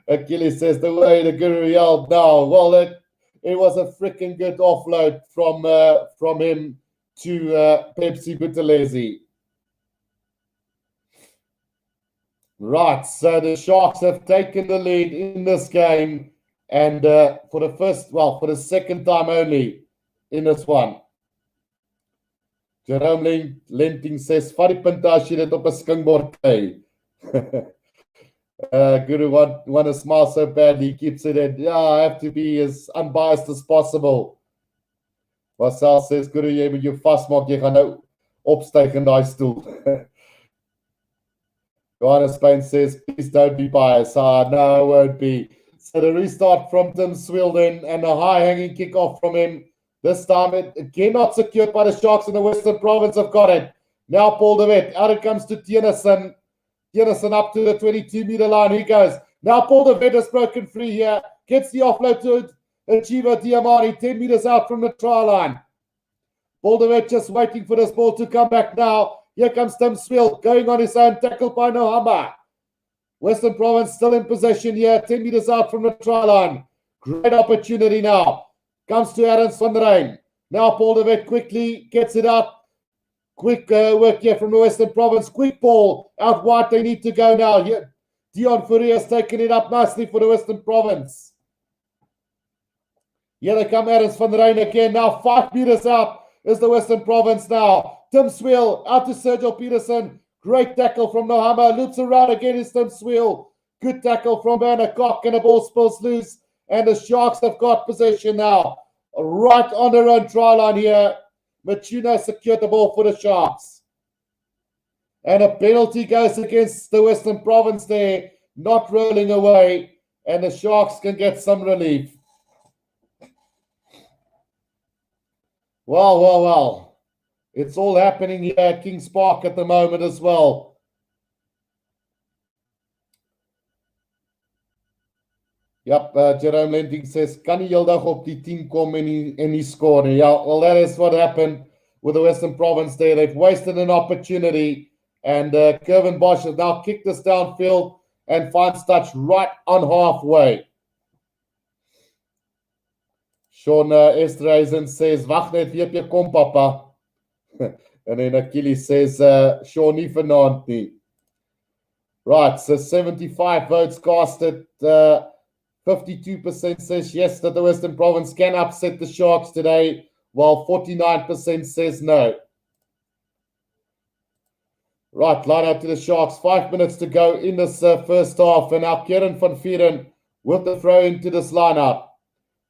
Achilles says the way the Guru yelled now. Well, it was a freaking good offload from him to Pepsi Buthelezi. Right, so the Sharks have taken the lead in this game, and for the second time only in this one. Jerome Lenting says, "Vat die punte as jy dit op 'n skinkbord kry." Guru want to smile so badly, he keeps it in. Yeah, I have to be as unbiased as possible. Marcel says, "Guru, jy moet jou vasmaak, jy gaan nou opstyg in daai stoel." Johannes Payne says, "Please don't be biased." No, I won't be. So the restart from Tim Swilden and a high-hanging kickoff from him. This time, again not secured by the Sharks in the Western Province have got it. Now Paul de Wet. Out it comes to Tienison. Tienison up to the 22-meter line. He goes. Now Paul de Wet has broken free here. Gets the offload to Achieva Diamani, 10 meters out from the try line. Paul de Wet just waiting for this ball to come back now. Here comes Tim Swill going on his own, tackled by Nohamba. Western Province still in possession here, 10 meters out from the try line. Great opportunity now. Comes to Adams van der Rijn. Now Paul de Wet quickly gets it up. Quick work here from the Western Province. Quick ball out wide. They need to go now. Here, Dion Fourie has taken it up nicely for the Western Province. Here they come, Adams van der Rijn again. Now 5 meters out is the Western Province now. Tim Swill out to Sergio Peterson. Great tackle from Nohamba. Loops around again is Tim Swill. Good tackle from Werner Koch, and the ball spills loose. And the Sharks have got possession now. Right on their own try line here. Machuna secured the ball for the Sharks. And a penalty goes against the Western Province there. Not rolling away. And the Sharks can get some relief. Well. It's all happening here at Kings Park at the moment as well. Yep, Jerome Lenting says, "Kan nie heeldag op die team kom en nie score." Yeah, well, that is what happened with the Western Province there. They've wasted an opportunity, and Kevin Bosch has now kicked this downfield and finds touch right on halfway. Sean Esterhuizen says, "Wag net, wie jy kom, papa." And then Achilles says, "Sean, nie vanaand nie." Right, so 75 votes casted. 52% says yes, that the Western Province can upset the Sharks today, while 49% says no. Right, line out to the Sharks. 5 minutes to go in this first half, and now Kieran van Vieren with the throw into this lineup.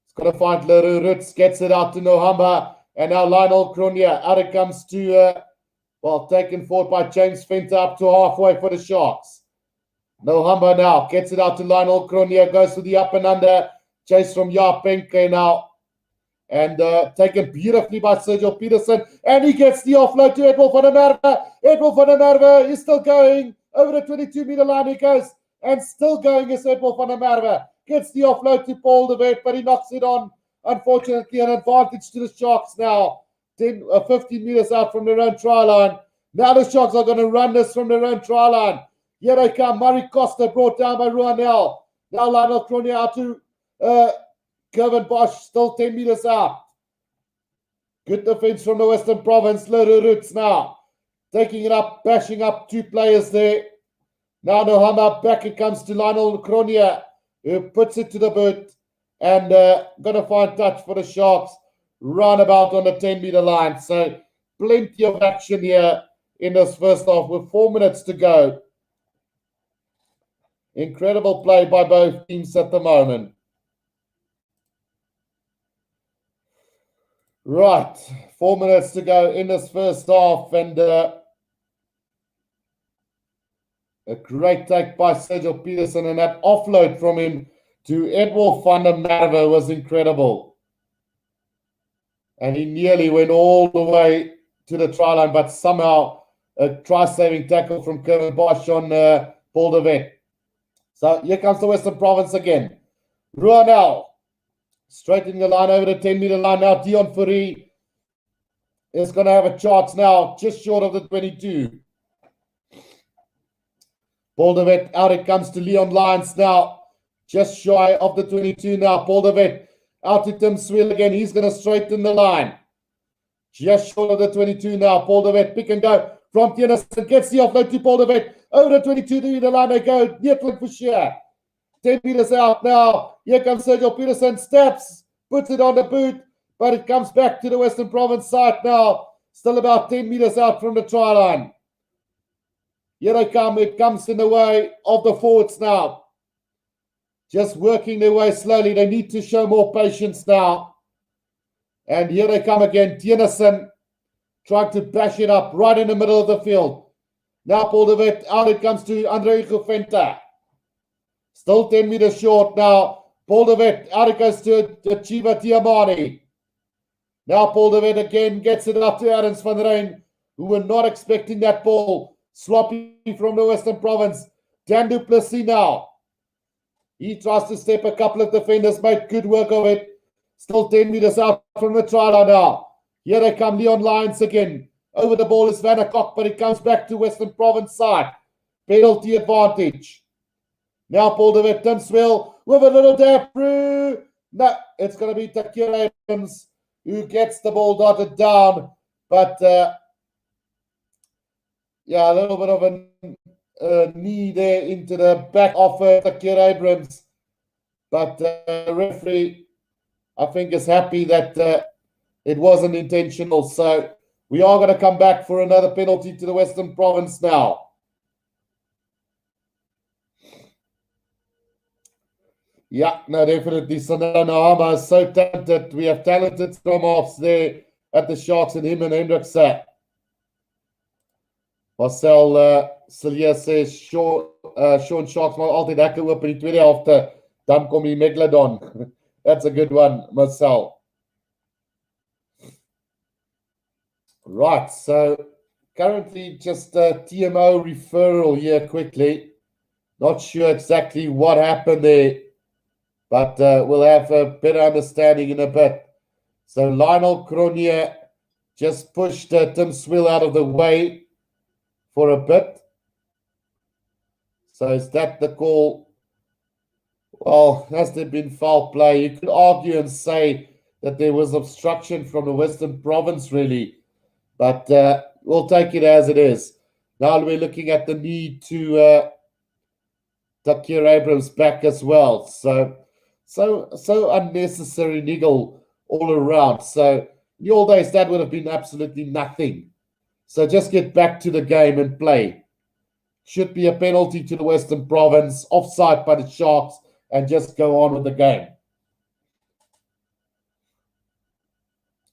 It's going to find Leroux Roots, gets it out to Nohamba, and now Lionel Cronje. Out it comes to, taken forward by James Venter up to halfway for the Sharks. Nohamba now gets it out to Lionel Cronje, goes to the up and under, chase from Jaap Penke now, and taken beautifully by Sergio Peterson, and he gets the offload to Edwin van der Merwe. Edwin van der Merwe is still going over the 22-meter line. He goes, and still going is Edwin van der Merwe. Gets the offload to Paul de Wet, but he knocks it on. Unfortunately, an advantage to the Sharks now. 15 meters out from their own try line. Now the Sharks are going to run this from their own try line. Here they come. Murray Costa brought down by Ruanel. Now Lionel Cronje out to Kevin Bosch, still 10 meters out. Good defense from the Western Province. Leroux Roots now taking it up, bashing up 2 players there. Now Nohamba back. It comes to Lionel Cronje, who puts it to the boot. and going to find touch for the Sharks roundabout on the 10-meter line. So plenty of action here in this first half with 4 minutes to go. Incredible play by both teams at the moment. Right, 4 minutes to go in this first half, and a great take by Sergio Peterson, and that offload from him to Edward van der Merwe was incredible. And he nearly went all the way to the try line, but somehow a try-saving tackle from Kevin Bosch on Paul de Wet. So here comes the Western Province again. Ruanel straightening the line over the 10-meter line now. Dion Fourie is going to have a chance now, just short of the 22. Paul de Wet, out it comes to Leon Lyons now, just shy of the 22 now. Paul de Wet, out to Tim Swill again. He's going to straighten the line. Just short of the 22 now. Paul de Wet, pick and go from Tienerson. Gets the offload to Paul de Wet. Over the 22 to the line they go. Neertlik for sure. 10 meters out now. Here comes Sergio Peterson. Steps, puts it on the boot, but it comes back to the Western Province side now. Still about 10 meters out from the try line. Here they come. It comes in the way of the forwards now. Just working their way slowly. They need to show more patience now. And here they come again. Tienerson trying to bash it up right in the middle of the field. Now Paul de Wet, out it comes to Andre Guventa. Still 10 meters short now. Paul de Wet, out it goes to Chiva Tiamani. Now Paul de Wet again gets it up to Adams van Rijn, who were not expecting that ball. Sloppy from the Western Province. Dan du Plessis now. He tries to step a couple of defenders, made good work of it. Still 10 meters out from the try line now. Here they come, Leon Lyons again. Over the ball is Van der Kok, but it comes back to Western Province side. Penalty advantage. Now Paul de Wet, Tim Swill with a little dab through. No, it's going to be Takira Abrams who gets the ball dotted down. But, yeah, a little bit of a knee there into the back of Takira Abrams. But the referee, I think, is happy that it wasn't intentional. So we are going to come back for another penalty to the Western Province now. Yeah, no, definitely. Sanana Hama is so talented. We have talented scrum-offs there at the Sharks, and him and Hendrikse. Marcel Cillier says, Sean Sharks maar altyd lekker oop in die tweede helfte. Dan kom die Megalodon. That's a good one, Marcel. Right, so currently just a TMO referral here quickly. Not sure exactly what happened there, but we'll have a better understanding in a bit. So Lionel Cronje just pushed Tim Swill out of the way for a bit. So is that the call? Well, has there been foul play? You could argue and say that there was obstruction from the Western Province, really. But we'll take it as it is. Now we're looking at the need to Takir Abrams back as well. So unnecessary niggle all around. So in the old days, that would have been absolutely nothing. So just get back to the game and play. Should be a penalty to the Western Province, offside by the Sharks, and just go on with the game.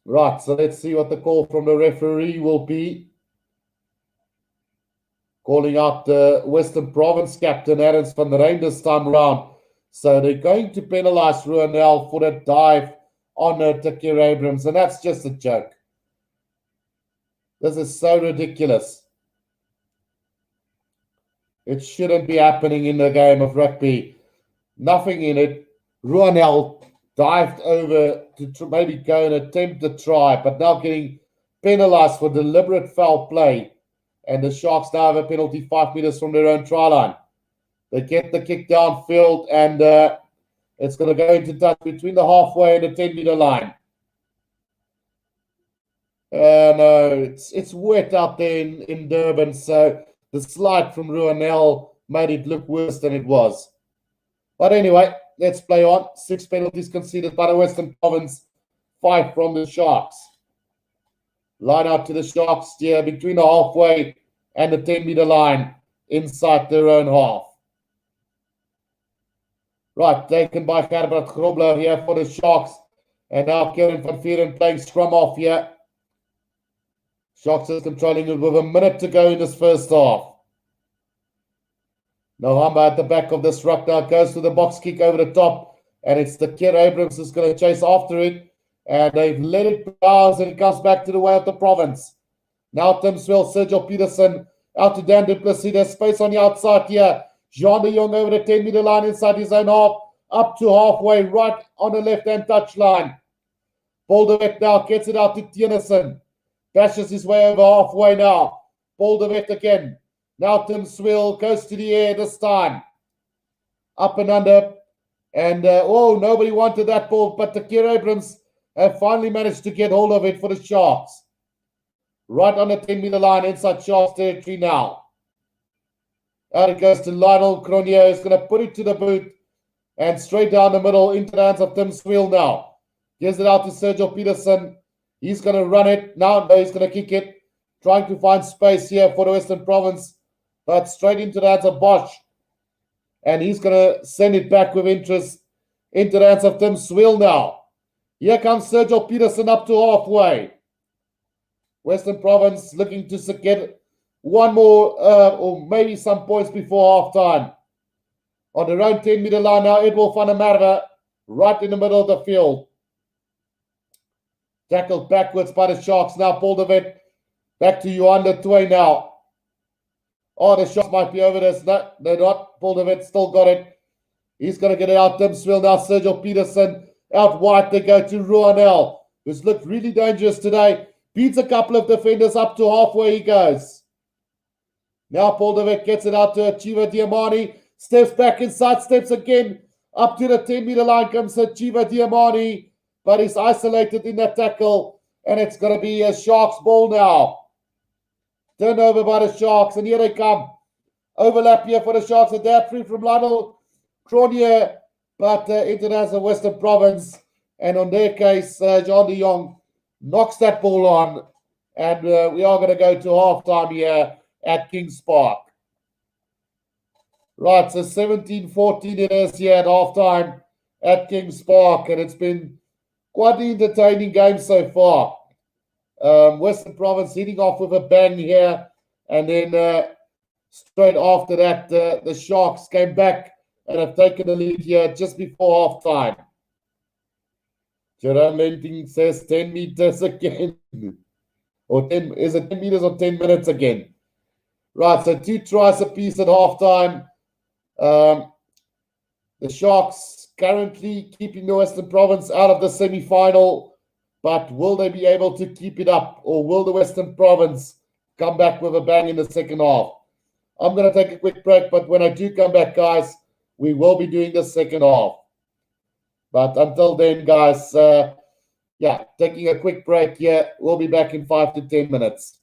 Right, so let's see what the call from the referee will be. Calling out the Western Province captain, Adams van Rijn, this time around. So they're going to penalize Ruanel for that dive on Takir Abrams, and that's just a joke. This is so ridiculous. It shouldn't be happening in the game of rugby. Nothing in it. Ruanel dived over to maybe go and attempt the try, but now getting penalized for deliberate foul play. And the Sharks now have a penalty 5 meters from their own try line. They get the kick downfield, and it's going to go into touch between the halfway and the 10-meter line. No, it's wet out there in Durban, so the slide from Ruanel made it look worse than it was. But anyway, let's play on. 6 penalties conceded by the Western Province, 5 from the Sharks. Line out to the Sharks here between the halfway and the 10-meter line inside their own half. Right, taken by Herbert Grobler here for the Sharks. And now Kieran van Vieren playing scrum off here. Sharks is controlling it with a minute to go in this first half. Nohamba at the back of this ruck now goes to the box kick over the top. And it's the kid Abrams who's going to chase after it. And they've let it bounce and it comes back to the way of the province. Now Tim Swell, Sergio Peterson out to Dan Duplessis. There's space on the outside here. Jean de Jong over the 10-meter line inside his own half. Up to halfway, right on the left-hand touchline. Bolderwet now gets it out to Tienerson. Bashes his way over halfway now. Bolderwet again. Now Tim Swill goes to the air this time. Up and under. And, nobody wanted that ball. But the Kier Abrams have finally managed to get hold of it for the Sharks. Right on the 10-meter line inside Sharks territory now. Out it goes to Lionel Cronje, who's going to put it to the boot. And straight down the middle into the hands of Tim Swill now. Gives it out to Sergio Peterson. He's going to run it. Now he's going to kick it. Trying to find space here for the Western Province. But straight into the hands of Bosch. And he's going to send it back with interest into the hands of Tim Swill now. Here comes Sergio Peterson up to halfway. Western Province looking to get one more or maybe some points before halftime. On the round 10-meter line now, Edward van der Merwe right in the middle of the field. Tackled backwards by the Sharks. Now Paul de Wet back to Johan de Toey now. Oh, the Sharks might be over this. No, they're not. Paul de Wet still got it. He's going to get it out. Tim Swill now. Sergio Peterson out wide. They go to Ruanel, who's looked really dangerous today. Beats a couple of defenders up to halfway he goes. Now Paul de Wet gets it out to Achieva Diamani. Steps back inside, steps again. Up to the 10-meter line comes Achieva Diamani. But he's isolated in that tackle. And it's going to be a Sharks ball now. Turnover by the Sharks. And here they come. Overlap here for the Sharks. And they're free from Lionel Cronje. But International Western Province. And on their case, Jean de Jong knocks that ball on. And we are going to go to halftime here at Kings Park. Right, so 17-14 it is here at halftime at Kings Park. And it's been quite an entertaining game so far. Western Province hitting off with a bang here. And then straight after that, the Sharks came back and have taken the lead here just before halftime. Jerome Lenting says 10 meters again. Or 10, is it 10 meters or 10 minutes again? Right, so 2 tries apiece at halftime. The Sharks currently keeping the Western Province out of the semi-final. But will they be able to keep it up? Or will the Western Province come back with a bang in the second half? I'm going to take a quick break. But when I do come back, guys, we will be doing the second half. But until then, guys, taking a quick break here. We'll be back in 5 to 10 minutes.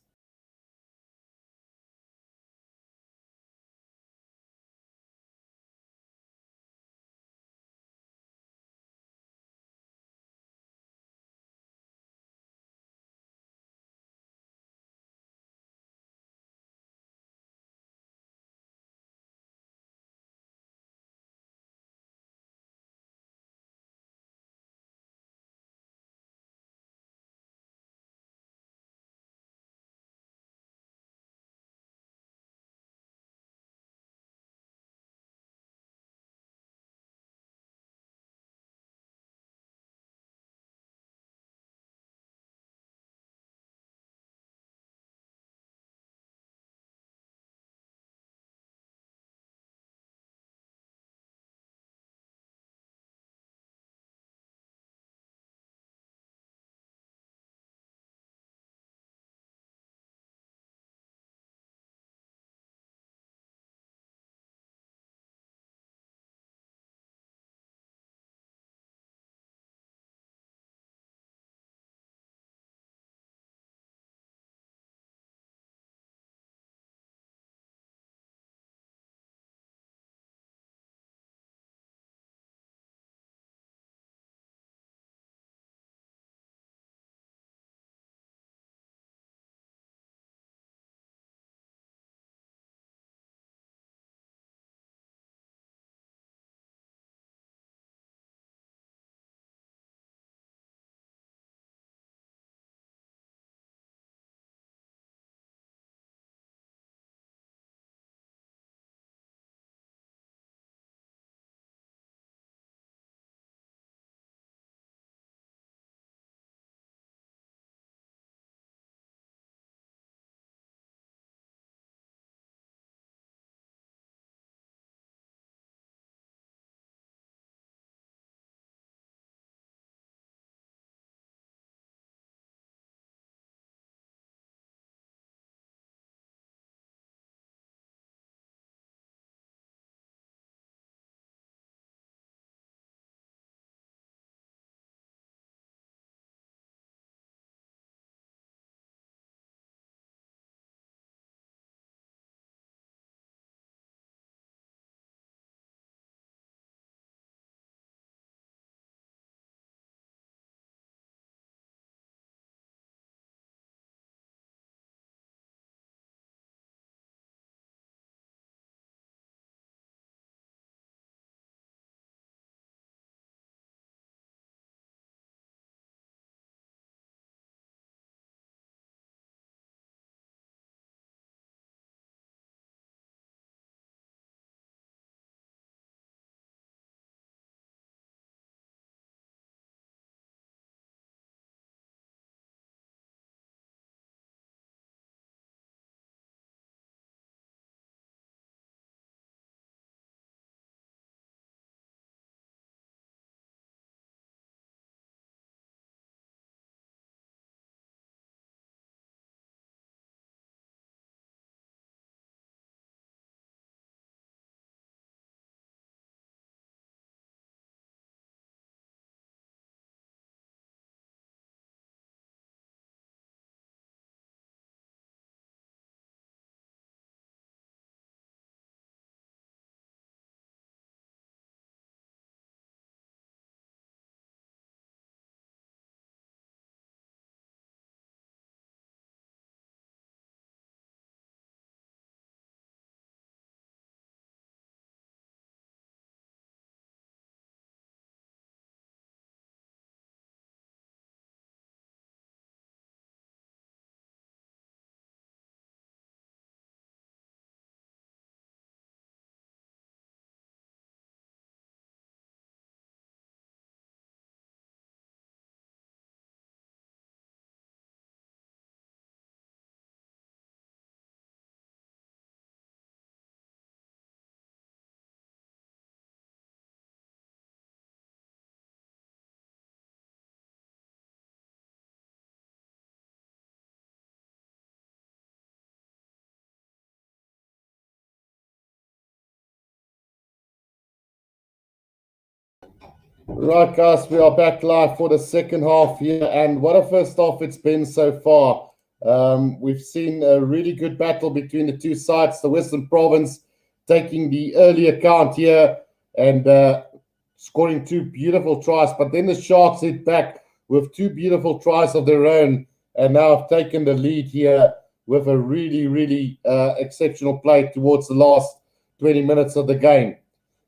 Right, guys, we are back live for the second half here, and what a first half it's been so far. We've seen a really good battle between the two sides. The Western Province taking the early account here and scoring two beautiful tries, but then the Sharks hit back with two beautiful tries of their own, and now have taken the lead here with a really exceptional play towards the last 20 minutes of the game.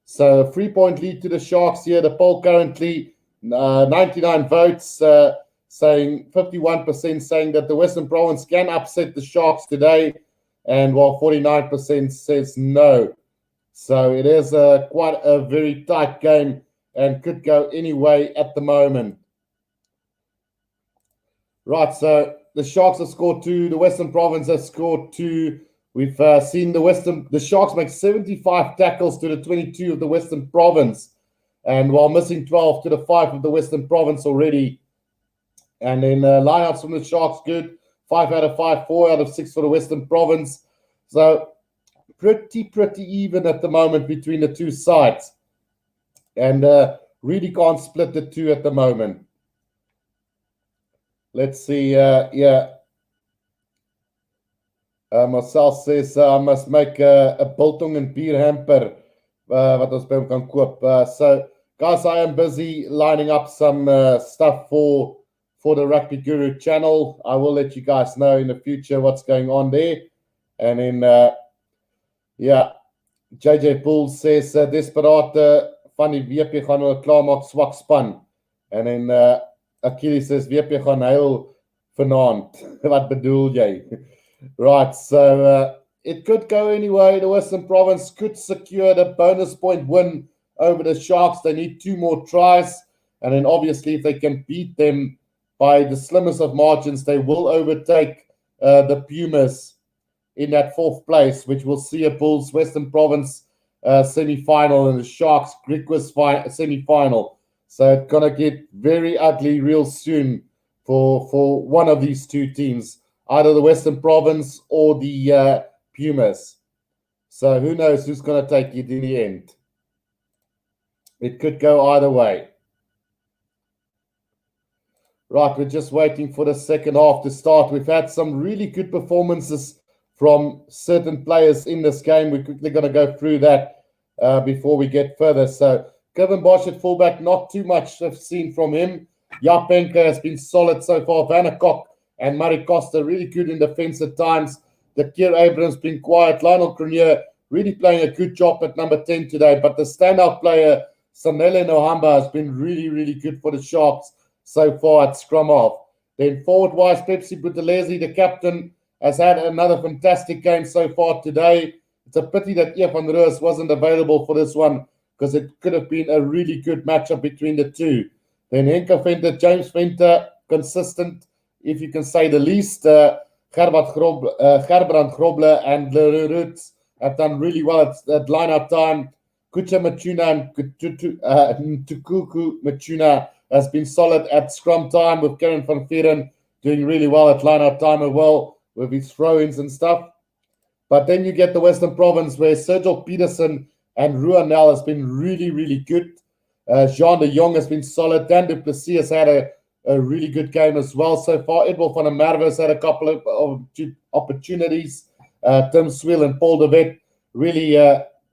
So 3-point lead to the Sharks here. The poll currently 99 votes, saying 51% saying that the Western Province can upset the Sharks today, and while 49% says no. So it is quite a very tight game and could go any way at the moment. Right, so the Sharks have scored 2. The Western Province has scored 2. We've seen the Sharks make 75 tackles to the 22 of the Western Province, and while missing 12 to the 5 of the Western Province already. And then lineouts from the Sharks good, 5 out of 5, 4 out of 6 for the Western Province. So pretty even at the moment between the two sides, and really can't split the two at the moment. Let's see, Marcel says, I must make a biltong and beer hamper wat ons by hom kan koop. So, guys, I am busy lining up some stuff for the Rugby Guru channel. I will let you guys know in the future what's going on there. And then, JJ Bull says, Desperate van die WP gaan hulle klaarmaak swak span. En then, Achilles says, WP gaan huil vanaand. Wat bedoel jy? Right, so it could go anyway. The Western Province could secure the bonus point win over the Sharks. They need 2 more tries. And then obviously if they can beat them by the slimmest of margins, they will overtake the Pumas in that 4th place, which will see a Bulls Western Province semi-final and the Sharks Griquas semi-final. So it's going to get very ugly real soon for one of these two teams, either the Western Province or the Pumas. So who knows who's going to take it in the end. It could go either way. Right, we're just waiting for the second half to start. We've had some really good performances from certain players in this game. We're quickly going to go through that before we get further. So Kevin Bosch at fullback, not too much I've seen from him. Japenka has been solid so far. Vannecock and Murray Costa really good in defense at times. The Kier Abrams been quiet. Lionel Cronier really playing a good job at number 10 today. But the standout player, Sanele Nohamba, has been really good for the Sharks so far at scrum half. Then forward-wise, Pepsi Buthelezi, the captain, has had another fantastic game so far today. It's a pity that Ian van Roos wasn't available for this one, because it could have been a really good matchup between the two. Then Henke Venter, James Venter, consistent, if you can say the least. Gerbrand Grobler and Le Roots have done really well at line-up time. Kucha Machuna and Tukuku Machuna has been solid at scrum time, with Karen van Vieren doing really well at line-up time as well with his throw-ins and stuff. But then you get the Western Province, where Sergio Peterson and Ruanel has been really good. Jean de Jong has been solid. Dan du Plessis has had a really good game as well so far. Edward van der Merwe has had a couple of opportunities. Tim Swill and Paul de Wet really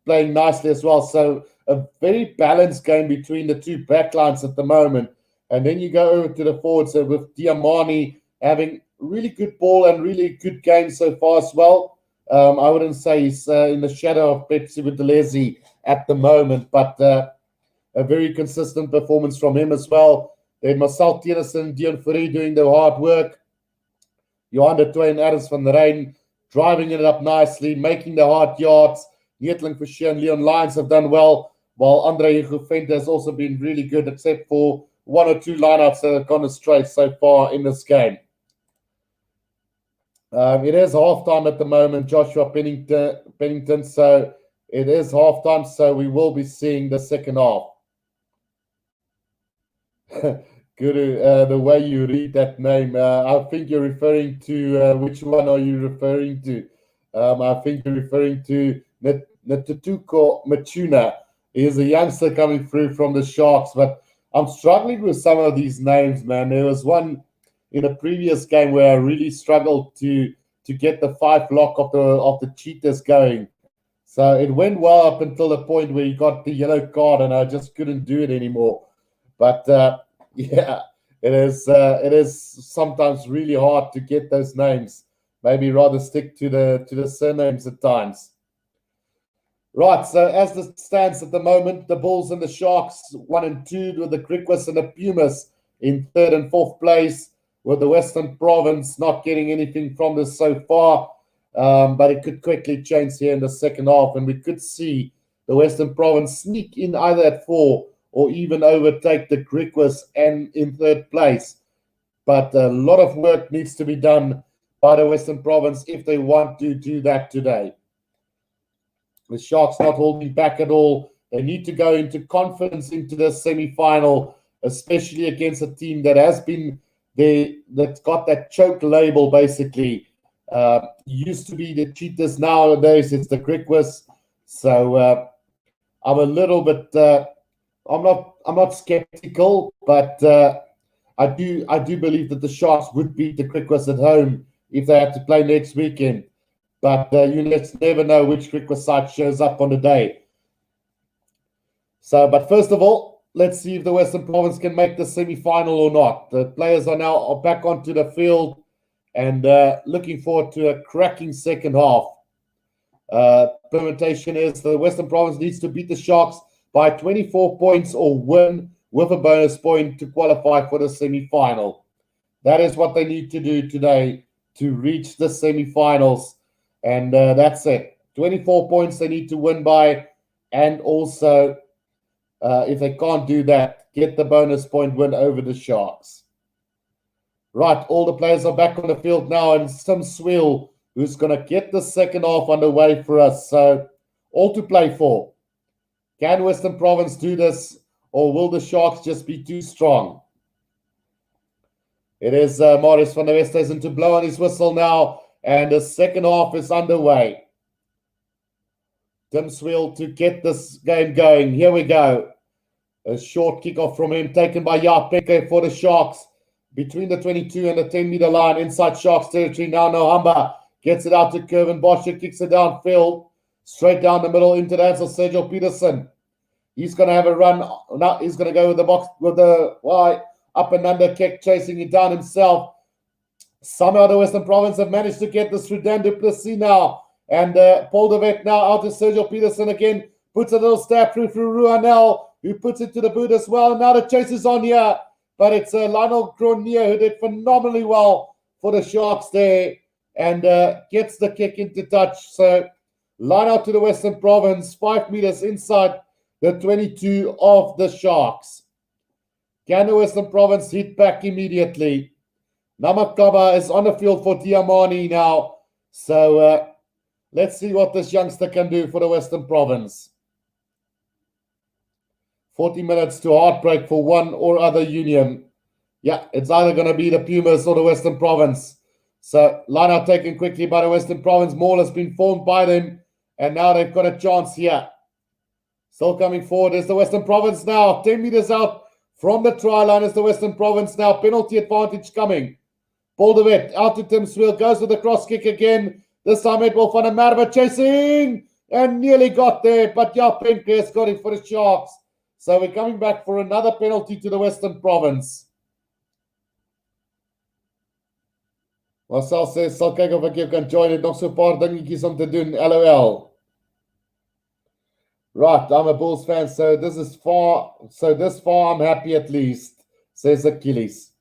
playing nicely as well. So a very balanced game between the two backlines at the moment. And then you go over to the forwards with Diamani having really good ball and really good game so far as well. I wouldn't say he's in the shadow of Pepsi Buthelezi at the moment, but a very consistent performance from him as well. Then Marcel Tennyson, Dion Fourie doing the hard work. Johan de Toey and Adams van der Rijn driving it up nicely, making the hard yards. Neetling Forshey and Leon Lyons have done well, while Andre Huguvente has also been really good, except for 1 or 2 lineouts that have gone astray so far in this game. It is halftime at the moment, Joshua Pennington, so it is halftime, so we will be seeing the second half. Guru, the way you read that name, I think you're referring to, which one are you referring to? I think you're referring to Natutuko Machuna. He is a youngster coming through from the Sharks, but I'm struggling with some of these names, man. There was one in a previous game where I really struggled to get the 5 lock of the cheaters going. So it went well up until the point where he got the yellow card, and I just couldn't do it anymore. But yeah, it is sometimes really hard to get those names. Maybe rather stick to the surnames at times. Right, so as it stands at the moment, the Bulls and the Sharks 1 and 2, with the Griquas and the Pumas in 3rd and 4th place, with the Western Province not getting anything from this so far. But it could quickly change here in the second half, and we could see the Western Province sneak in either at 4 or even overtake the Griquas and in 3rd place. But a lot of work needs to be done by the Western Province if they want to do that today. The Sharks not holding back at all. They need to go into confidence into the semi-final, especially against a team that has been there, that's got that choke label basically. Used to be the cheaters, nowadays it's the Griquas. So I'm a little bit I'm not skeptical, but I do believe that the Sharks would beat the Griquas at home if they had to play next weekend. But you never know which Griquas side shows up on the day. So, but first of all, let's see if the Western Province can make the semi-final or not. The players are now back onto the field and looking forward to a cracking second half. Permutation is the Western Province needs to beat the Sharks by 24 points or win with a bonus point to qualify for the semi-final. That is what they need to do today to reach the semi-finals. And that's it. 24 points they need to win by. And also, if they can't do that, get the bonus point win over the Sharks. Right, all the players are back on the field now. And Sim Swiel, who's going to get the second half underway for us. So, all to play for. Can Western Province do this? Or will the Sharks just be too strong? It is Marius van der Westhuizen to blow on his whistle now. And the second half is underway. Tim Swiel to get this game going. Here we go. A short kickoff from him taken by Jaap Peke for the Sharks. Between the 22 and the 10-meter line inside Sharks territory. Now Nohamba gets it out to Curvin Bosher. Kicks it downfield. Straight down the middle into the hands of Sergio Peterson. He's going to have a run. Now he's going to go with the box with the wide up and under kick, chasing it down himself. Somehow the Western Province have managed to get this through Dan du Plessis now. And Paul de Wet now out to Sergio Peterson again. Puts a little stab through Ruanel, who puts it to the boot as well. And now the chase is on here. But it's Lionel Grenier who did phenomenally well for the Sharks there. And gets the kick into touch. So line out to the Western Province. 5 meters inside the 22 of the Sharks. Can the Western Province hit back immediately? Namakaba is on the field for Diamani now. So let's see what this youngster can do for the Western Province. 40 minutes to heartbreak for one or other union. Yeah, it's either going to be the Pumas or the Western Province. So line out taken quickly by the Western Province. Maul has been formed by them. And now they've got a chance here. Still coming forward is the Western Province now. 10 meters out from the try line is the Western Province now. Penalty advantage coming. Paul de Wet out to Tim Swiel, goes with the cross kick again. This time it will find a Merwe chasing and nearly got there, but Jaap Peke has got it for the Sharks. So we're coming back for another penalty to the Western Province. Marcel says, sal kyk of ek jou kan join, het nog so 'n paar dingetjies om te doen, LOL. Right, I'm a Bulls fan, so this far I'm happy at least, says Achilles.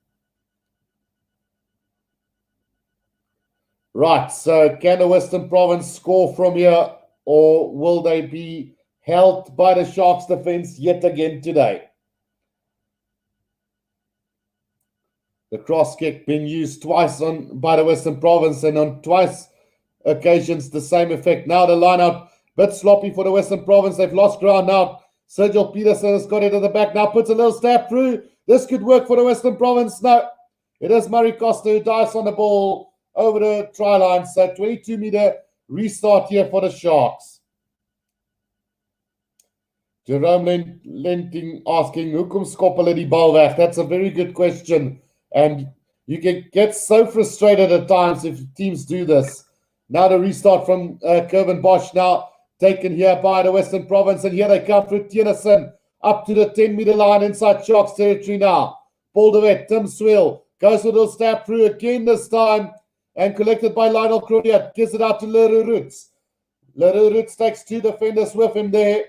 Right, so can the Western Province score from here, or will they be held by the Sharks defense yet again today? The cross kick being used twice by the Western Province, and on twice occasions the same effect. Now the line out, bit sloppy for the Western Province. They've lost ground now. Sergio Peterson has got it at the back now, puts a little stab through. This could work for the Western Province. No, it is Murray Costa who dives on the ball over the try line. So 22-meter restart here for the Sharks. Jerome Lenting asking, hoekom skop hulle die bal weg? That's a very good question. And you can get so frustrated at times if teams do this. Now the restart from Curvin Bosch, now taken here by the Western Province. And here they come through Tennyson up to the 10-meter line inside Sharks territory now. Paul de Wet, Tim Swill goes with a little stab through again this time. And collected by Lionel Cronier. Gives it out to Leroux Roots. Leroux Roots takes 2 defenders with him there.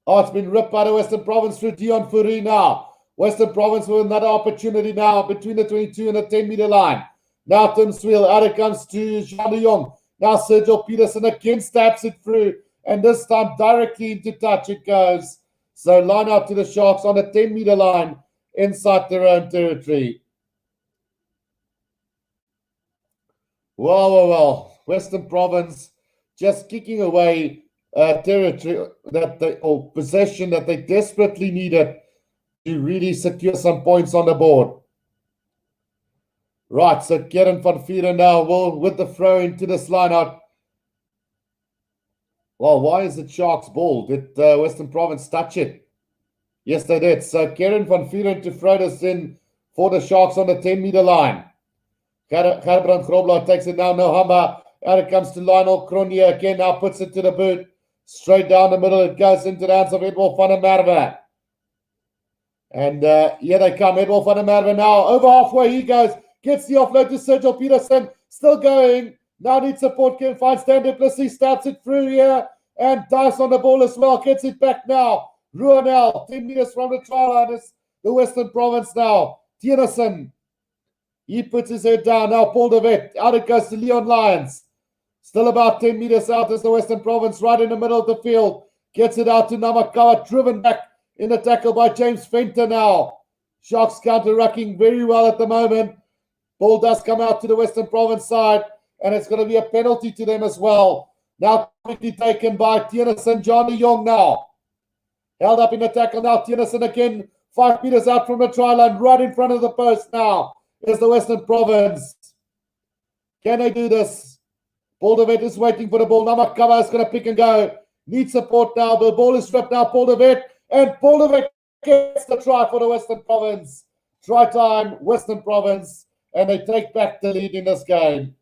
Oh, it's been ripped by the Western Province through Dion Fourie now. Western Province with another opportunity now between the 22 and the 10-meter line. Now Tim Swill, out it comes to Jean de Jong. Now Sergio Peterson again stabs it through. And this time directly into touch it goes. So line out to the Sharks on the 10-meter line inside their own territory. Well. Western Province just kicking away territory that or possession that they desperately needed to really secure some points on the board. Right, so Kieran van Vuuren now will with the throw into this line-out. Well, why is it Sharks ball? Did Western Province touch it? Yes, they did. So Kieran van Vuuren to throw this in for the Sharks on the 10-meter line. Gerbrand Grobler takes it now. Nohamba. Out it comes to Lionel Cronier again. Now puts it to the boot. Straight down the middle. It goes into the hands of Edward van der Merwe. And here they come. Edward van der Merwe now. Over halfway he goes. Gets the offload to Sergio Peterson. Still going. Now needs support. Can find Stan du Plessis. Stabs it through here. And dives on the ball as well. Gets it back now. Ruanel. 10 meters from the try line is the Western Province now. Tennyson. He puts his head down. Now Paul de Wet. Out it goes to Leon Lyons. Still about 10 meters out is the Western Province, right in the middle of the field. Gets it out to Namakawa, driven back in the tackle by James Fenter now. Sharks counter-rucking very well at the moment. Ball does come out to the Western Province side, and it's going to be a penalty to them as well. Now quickly taken by Tennyson, John de Jong now. Held up in the tackle now, Tennyson again, 5 meters out from the try line, right in front of the post now is the Western Province. Can they do this? Paul de Wet is waiting for the ball. Namakawa is going to pick and go. Needs support now. The ball is stripped now. Paul de Wet. And Paul de Wet gets the try for the Western Province. Try time, Western Province. And they take back the lead in this game.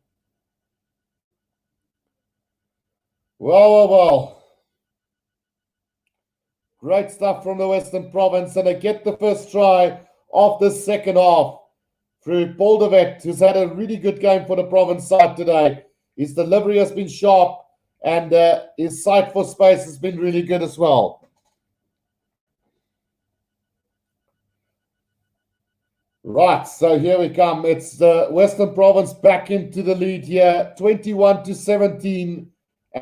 Well. Great stuff from the Western Province. And they get the first try of the second half through Paul de Wet, who's had a really good game for the Province side today. His delivery has been sharp, and his sight for space has been really good as well. Right, so here we come. It's the Western Province back into the lead here, 21-17,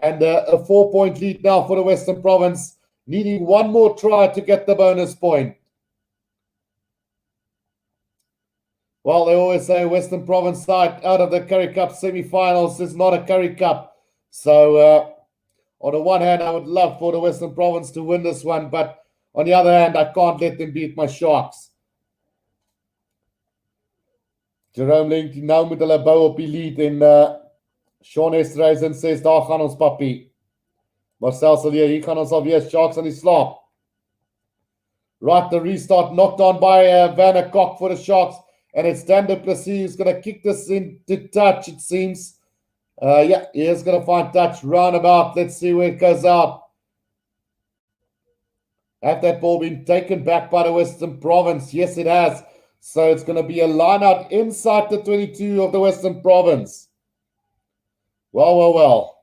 and a 4-point lead now for the Western Province, needing one more try to get the bonus point. Well, they always say Western Province side out of the Currie Cup semi-finals is not a Currie Cup. So, on the one hand, I would love for the Western Province to win this one, but on the other hand, I can't let them beat my Sharks. Jerome Link, nou moet hulle bou op die lead en Sean Estreisen says, daar gaan ons papie. Marcel Salier, hier gaan ons alweer Sharks aan die slaap. Right, the restart knocked on by Vanna Koch for the Sharks. And it's Stan du Plessis who's going to kick this into touch, it seems. Yeah, he is going to find touch roundabout. Let's see where it goes out. Have that ball been taken back by the Western Province? Yes, it has. So it's going to be a line out inside the 22 of the Western Province. Well.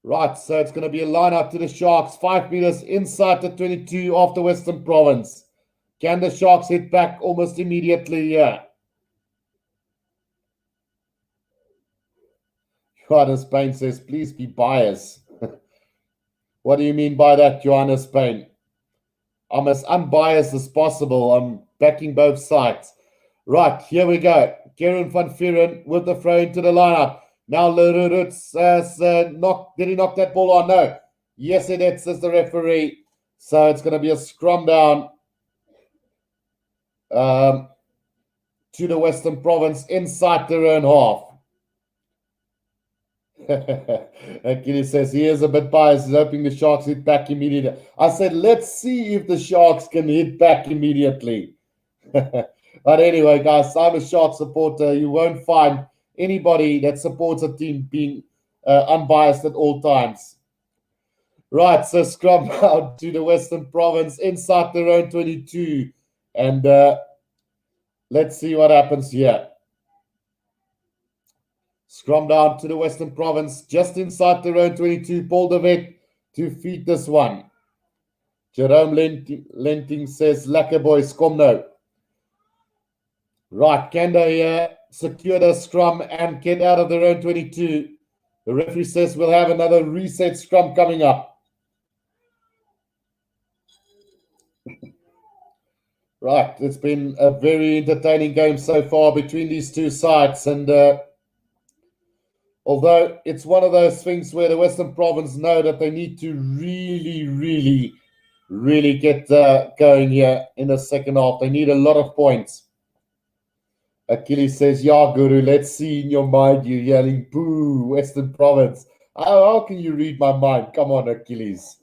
Right, so it's going to be a line out to the Sharks. 5 meters inside the 22 of the Western Province. Can the Sharks hit back almost immediately? Yeah. Johannes Payne says, please be biased. What do you mean by that, Johannes Payne? I'm as unbiased as possible. I'm backing both sides. Right, here we go. Kieran van Vuuren with the throw into the lineup. Now Leroux Roots has did he knock that ball on? No. Yes, it did, says the referee. So it's going to be a scrum down to the Western Province inside their own half. Achilles says he is a bit biased. He's hoping the Sharks hit back immediately. I said, let's see if the Sharks can hit back immediately. But anyway, guys, I'm a Shark supporter. You won't find anybody that supports a team being unbiased at all times. Right, so scrum out to the Western Province inside their own 22. And let's see what happens here. Scrum down to the Western Province, just inside their own 22. Paul de Wet to feed this one. Jerome Lenting says, Lekker boys, kom nou. Right, can they secure the scrum and get out of their own 22? The referee says we'll have another reset scrum coming up. Right, it's been a very entertaining game so far between these two sides, and although it's one of those things where the Western Province know that they need to really get going here in the second half. They need a lot of points. Achilles says, yeah, Guru, let's see in your mind you yelling, boo, Western Province. How can you read my mind? Come on, Achilles.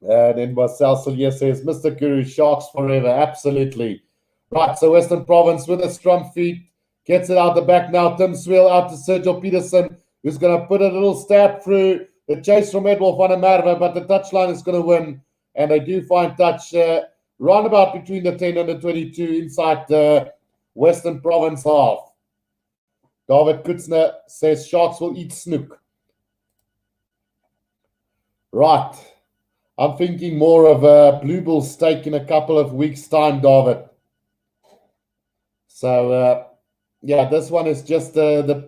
And then Marcel Solier says, Mr. Guru, Sharks forever. Absolutely. Right, so Western Province with a scrum feed. Gets it out the back now. Tim Swiel out to Sergio Peterson, who's going to put a little stab through the chase from Edwolf van der Merwe, but the touchline is going to win. And they do find touch roundabout between the 10 and the 22 inside the Western Province half. David Kutzner says Sharks will eat snook. Right. I'm thinking more of a Blue Bull steak in a couple of weeks' time, David. So, yeah, this one is just the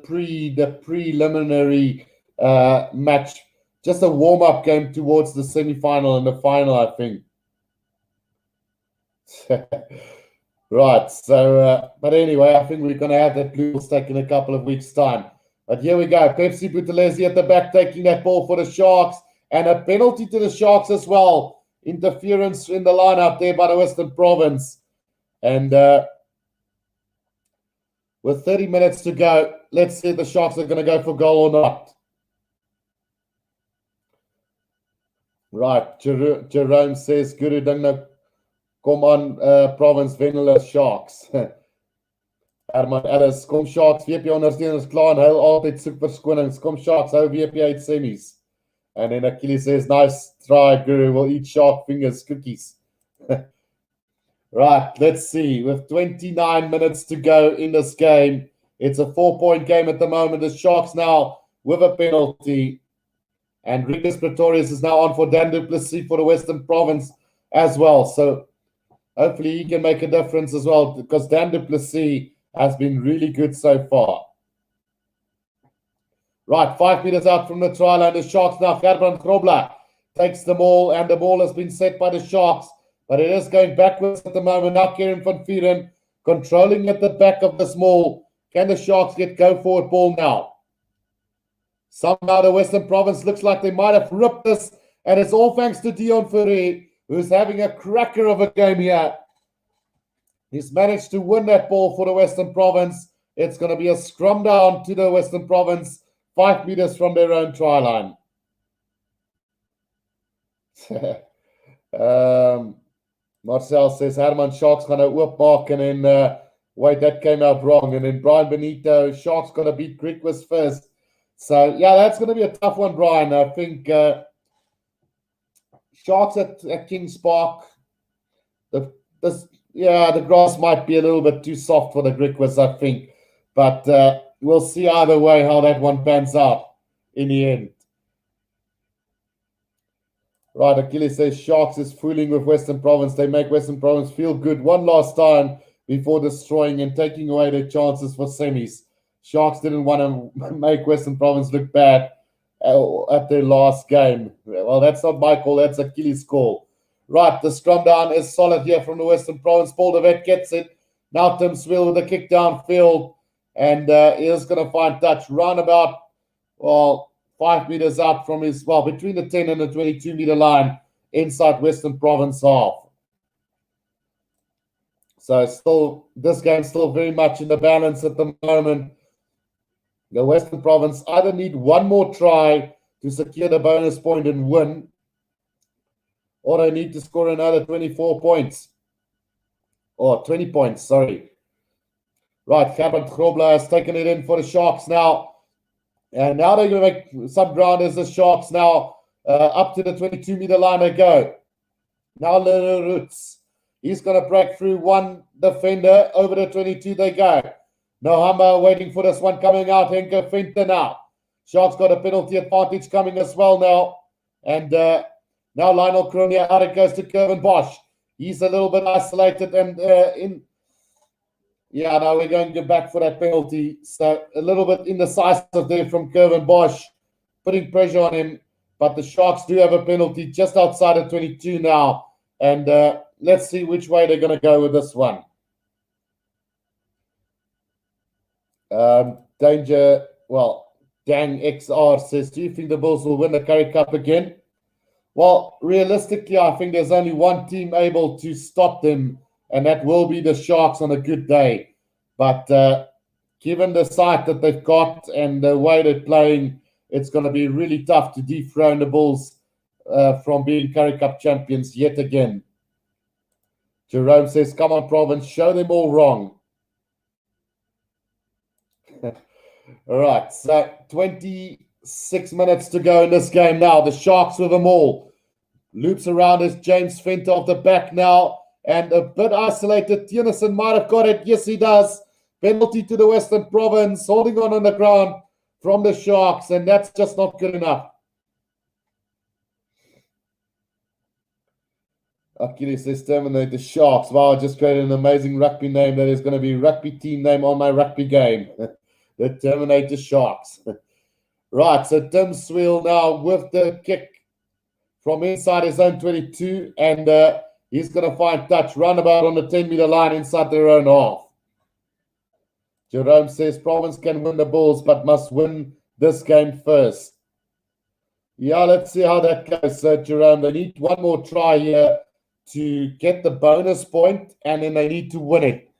preliminary match. Just a warm-up game towards the semi-final and the final, I think. Right, so, but anyway, I think we're going to have that Blue Bull steak in a couple of weeks' time. But here we go. Pepsi Buthelezi at the back taking that ball for the Sharks. And a penalty to the Sharks as well. Interference in the lineup there by the Western Province. And with 30 minutes to go, let's see if the Sharks are going to go for goal or not. Right, Jerome says, Guru Dingna, come on, Province, Venela Sharks. Herman Ellis, kom Sharks, WP ondersteuners klaar en huil altyd soek verskonings. Kom Sharks, hou WP uit semis. And then Achilles says, nice try, Guru. We'll eat shark fingers cookies. Right, let's see. With 29 minutes to go in this game, it's a 4-point game at the moment. The Sharks now with a penalty. And Rigas Pretorius is now on for Dan du Plessis for the Western Province as well. So hopefully he can make a difference as well, because Dan du Plessis has been really good so far. Right, 5 meters out from the try line, the Sharks now. Gerbrand Grobler takes the ball, and the ball has been set by the Sharks, but it is going backwards at the moment. Now Kieran van Vieren controlling at the back of the small. Can the Sharks get go forward ball now? Somehow the Western Province looks like they might have ripped this, and it's all thanks to Dion Ferrer, who's having a cracker of a game here. He's managed to win that ball for the Western Province. It's going to be a scrum down to the Western Province, 5 meters from their own try line. Marcel says, Herman, Sharks going to whip mark, and then, wait, that came out wrong. And then Brian Benito, Sharks going to beat Griquas first. So, yeah, that's going to be a tough one, Brian. I think Sharks at Kings Park, the grass might be a little bit too soft for the Griquas, I think. But we'll see either way how that one pans out in the end. Right, Achilles says Sharks is fooling with Western Province. They make Western Province feel good one last time before destroying and taking away their chances for semis. Sharks didn't want to make Western Province look bad at their last game. Well, that's not my call. That's Achilles' call. Right, the scrum down is solid here from the Western Province. Paul de Wet gets it. Now Tim Swiel with a kick downfield. And he is going to find touch roundabout, 5 meters out from his, between the 10 and the 22-meter line inside Western Province half. So still, this game's still very much in the balance at the moment. The Western Province either need one more try to secure the bonus point and win, or they need to score another 24 points. Or 20 points, sorry. Right, Herbert Grobler has taken it in for the Sharks now. And now they're going to make some ground as the Sharks now up to the 22-meter line they go. Now Leonard Roots. He's going to break through one defender. Over the 22 they go. Nohamba waiting for this one coming out. Henke Venter now. Sharks got a penalty advantage coming as well now. And now Lionel Cronje out it goes to Kevin Bosch. He's a little bit isolated and yeah, now we're going to get back for that penalty. So a little bit indecisive there from Kevin Bosch, putting pressure on him. But the Sharks do have a penalty just outside of 22 now. And let's see which way they're going to go with this one. Danger, well, Dang XR says, do you think the Bulls will win the Currie Cup again? Well, realistically, I think there's only one team able to stop them, and that will be the Sharks on a good day. But given the side that they've got and the way they're playing, it's going to be really tough to dethrone the Bulls from being Currie Cup champions yet again. Jerome says, come on, Province, show them all wrong. All right, so 26 minutes to go in this game now. The Sharks with them all. Loops around is James Venter off the back now. And a bit isolated. Tiernison might have got it. Yes, he does. Penalty to the Western Province. Holding on the ground from the Sharks. And that's just not good enough. Achilles says, terminate the Sharks. Wow, I just created an amazing rugby name that is going to be rugby team name on my rugby game. The Terminator Sharks. Right, so Tim Sweel now with the kick from inside his own 22. And he's going to find touch roundabout on the 10-meter line inside their own half. Jerome says Province can win the Bulls, but must win this game first. Yeah, let's see how that goes. So, Jerome, they need one more try here to get the bonus point, and then they need to win it.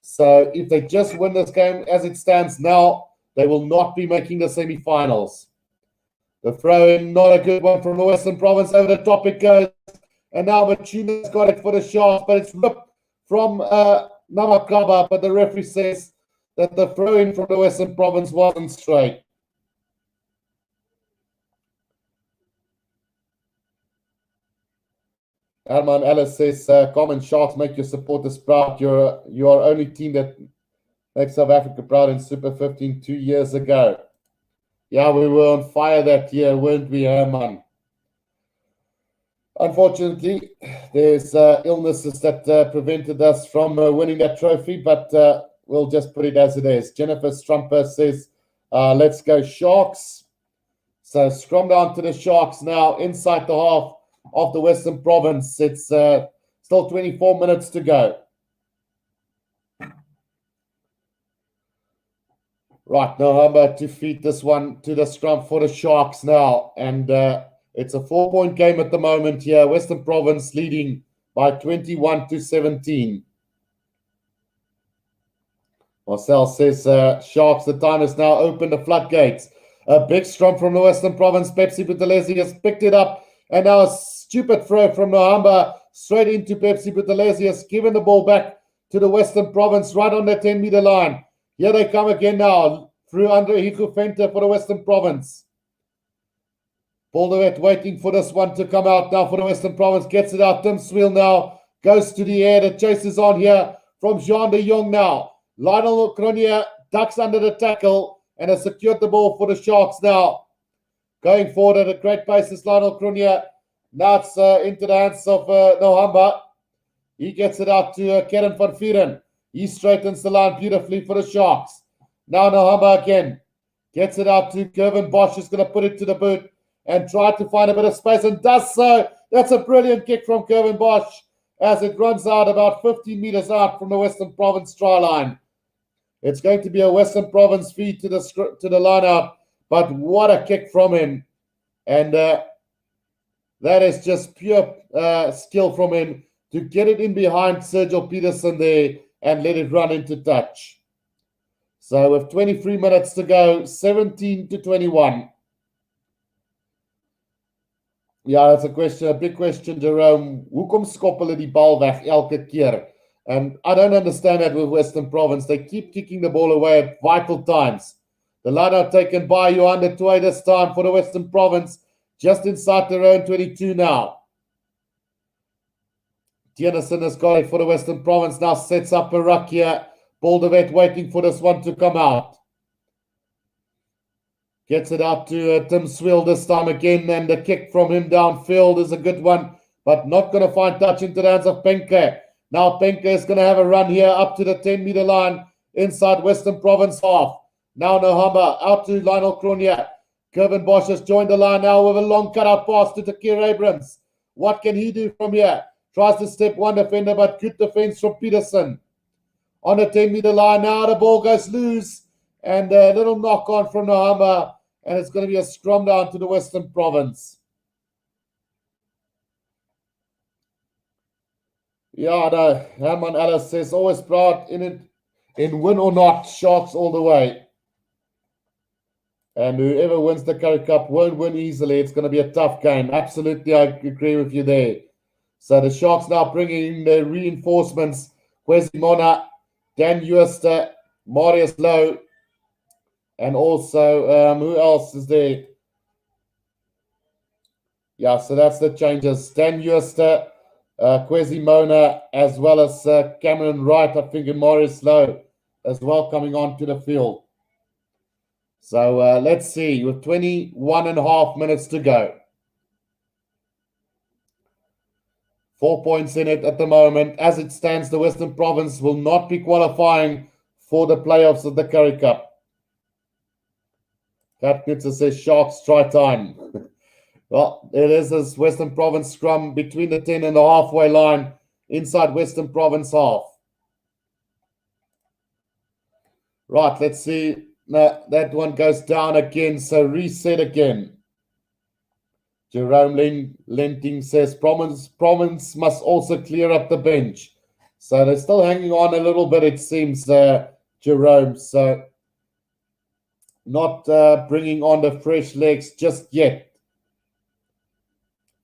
So if they just win this game as it stands now, they will not be making the semi-finals. The throw-in, not a good one from the Western Province. Over the top it goes. And now Machuna's got it for the Sharks, but it's ripped from Namakaba. But the referee says that the throw-in from the Western Province wasn't straight. Herman Ellis says, common Sharks make your supporters proud. You are only team that makes South Africa proud in Super 15 2 years ago. Yeah, we were on fire that year, weren't we, Herman? Unfortunately, there's illnesses that prevented us from winning that trophy, but we'll just put it as it is. Jennifer Strumper says, let's go Sharks. So scrum down to the Sharks now inside the half of the Western Province. It's still 24 minutes to go. Right, November to feed this one to the scrum for the Sharks now. And it's a 4-point game at the moment here. Western Province leading by 21-17. Marcel says, Sharks, the time is now open, the floodgates. A big scrum from the Western Province. Pepsi Buthelezi has picked it up. And now a stupid throw from Nohamba straight into Pepsi Buthelezi has given the ball back to the Western Province right on the 10-meter line. Here they come again now through under Hiku Venter for the Western Province. Balderwet waiting for this one to come out now for the Western Province. Gets it out. Tim Sweel now goes to the air. The chase is on here from Jean de Jong now. Lionel Cronje ducks under the tackle and has secured the ball for the Sharks now. Going forward at a great pace is Lionel Cronje. Now it's into the hands of Nohamba. He gets it out to Karen van Vieren. He straightens the line beautifully for the Sharks. Now Nohamba again. Gets it out to Kevin Bosch. Is going to put it to the boot and try to find a bit of space and does so. That's a brilliant kick from Kevin Bosch as it runs out about 15 meters out from the Western Province try line. It's going to be a Western Province feed to the line out, but what a kick from him. And that is just pure skill from him to get it in behind Sergio Peterson there and let it run into touch. So with 23 minutes to go, 17-21. Ja, that's a big question, Jerome. Hoekom skop hulle die bal weg elke keer? And I don't understand that with Western Province. They keep kicking the ball away at vital times. The line out taken by Johan de Toy this time for the Western Province, just inside their own 22 now. Tienison has got it for the Western Province, now sets up a ruck here. Baldervet waiting for this one to come out. Gets it out to Tim Swill this time again, and the kick from him downfield is a good one, but not going to find touch into the hands of Penke. Now Penke is going to have a run here up to the 10-meter line inside Western Province half. Now Nohamba out to Lionel Cronje. Kevin Bosch has joined the line now with a long cutout pass to Takir Abrams. What can he do from here? Tries to step one defender, but good defense from Peterson. On the 10-meter line now, the ball goes loose, and a little knock on from Nohamba, and it's going to be a scrum down to the Western Province. Yeah, no, Herman Ellis says, always proud in it, in win or not, Sharks all the way. And whoever wins the Currie Cup won't win easily. It's going to be a tough game. Absolutely, I agree with you there. So the Sharks now bringing in the reinforcements. Kwesi Mona, Dan Uester, Marius Lowe, and also, who else is there? Yeah, so that's the changes. Dan Uester, Kwesi Mona, as well as Cameron Wright, I think, and Marius Lowe as well coming onto the field. So let's see, with 21.5 minutes to go. 4 points in it at the moment. As it stands, the Western Province will not be qualifying for the playoffs of the Currie Cup. Katnitzer says Sharks try time. Well, it is this Western Province scrum between the 10 and the halfway line inside Western Province half. Right, let's see. No, that one goes down again, so reset again. Jerome Lenting says Province must also clear up the bench. So they're still hanging on a little bit, it seems, Jerome. So not bringing on the fresh legs just yet.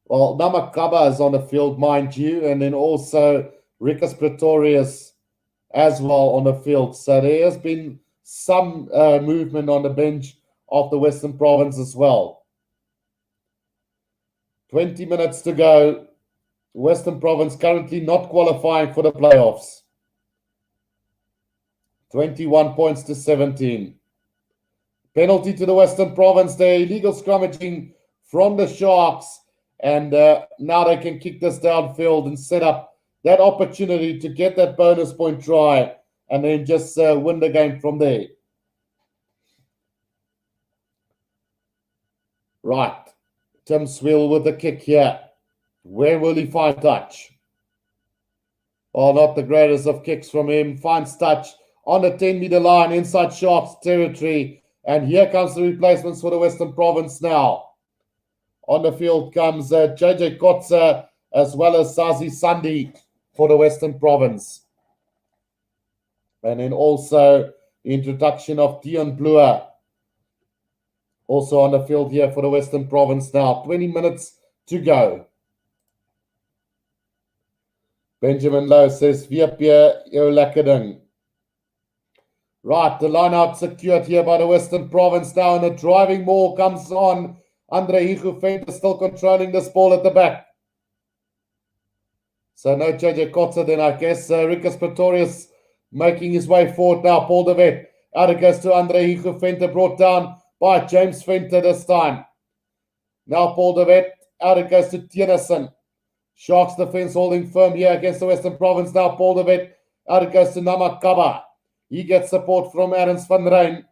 Well, Namakaba is on the field, mind you, and then also Rickers Pretorius as well on the field. So there has been some movement on the bench of the Western Province as well. 20 minutes to go. Western Province currently not qualifying for the playoffs. 21 points to 17. Penalty to the Western Province there. Illegal scrummaging from the Sharks. And now they can kick this downfield and set up that opportunity to get that bonus point try and then just win the game from there. Right. Tim Swill with the kick here. Where will he find touch? Oh, not the greatest of kicks from him. Finds touch on the 10-meter line inside Sharks territory. And here comes the replacements for the Western Province now. On the field comes JJ Kotze as well as Sazi Sandi for the Western Province. And then also the introduction of Dion Bloer. Also on the field here for the Western Province now. 20 minutes to go. Benjamin Lowe says, "Viep jou lekker ding." Right, the line out secured here by the Western Province now, and the driving maul comes on. Andre Higufente still controlling this ball at the back. So no JJ Kotze then, I guess. Rickers Pretorius making his way forward now. Paul de Wet. Out it goes to Andre Higufente, brought down by James Venter this time. Now Paul de Wet. Out it goes to Tennyson. Sharks defense holding firm here against the Western Province. Now Paul de Wet. Out it goes to Namakaba. He gets support from Ernst van Rijn.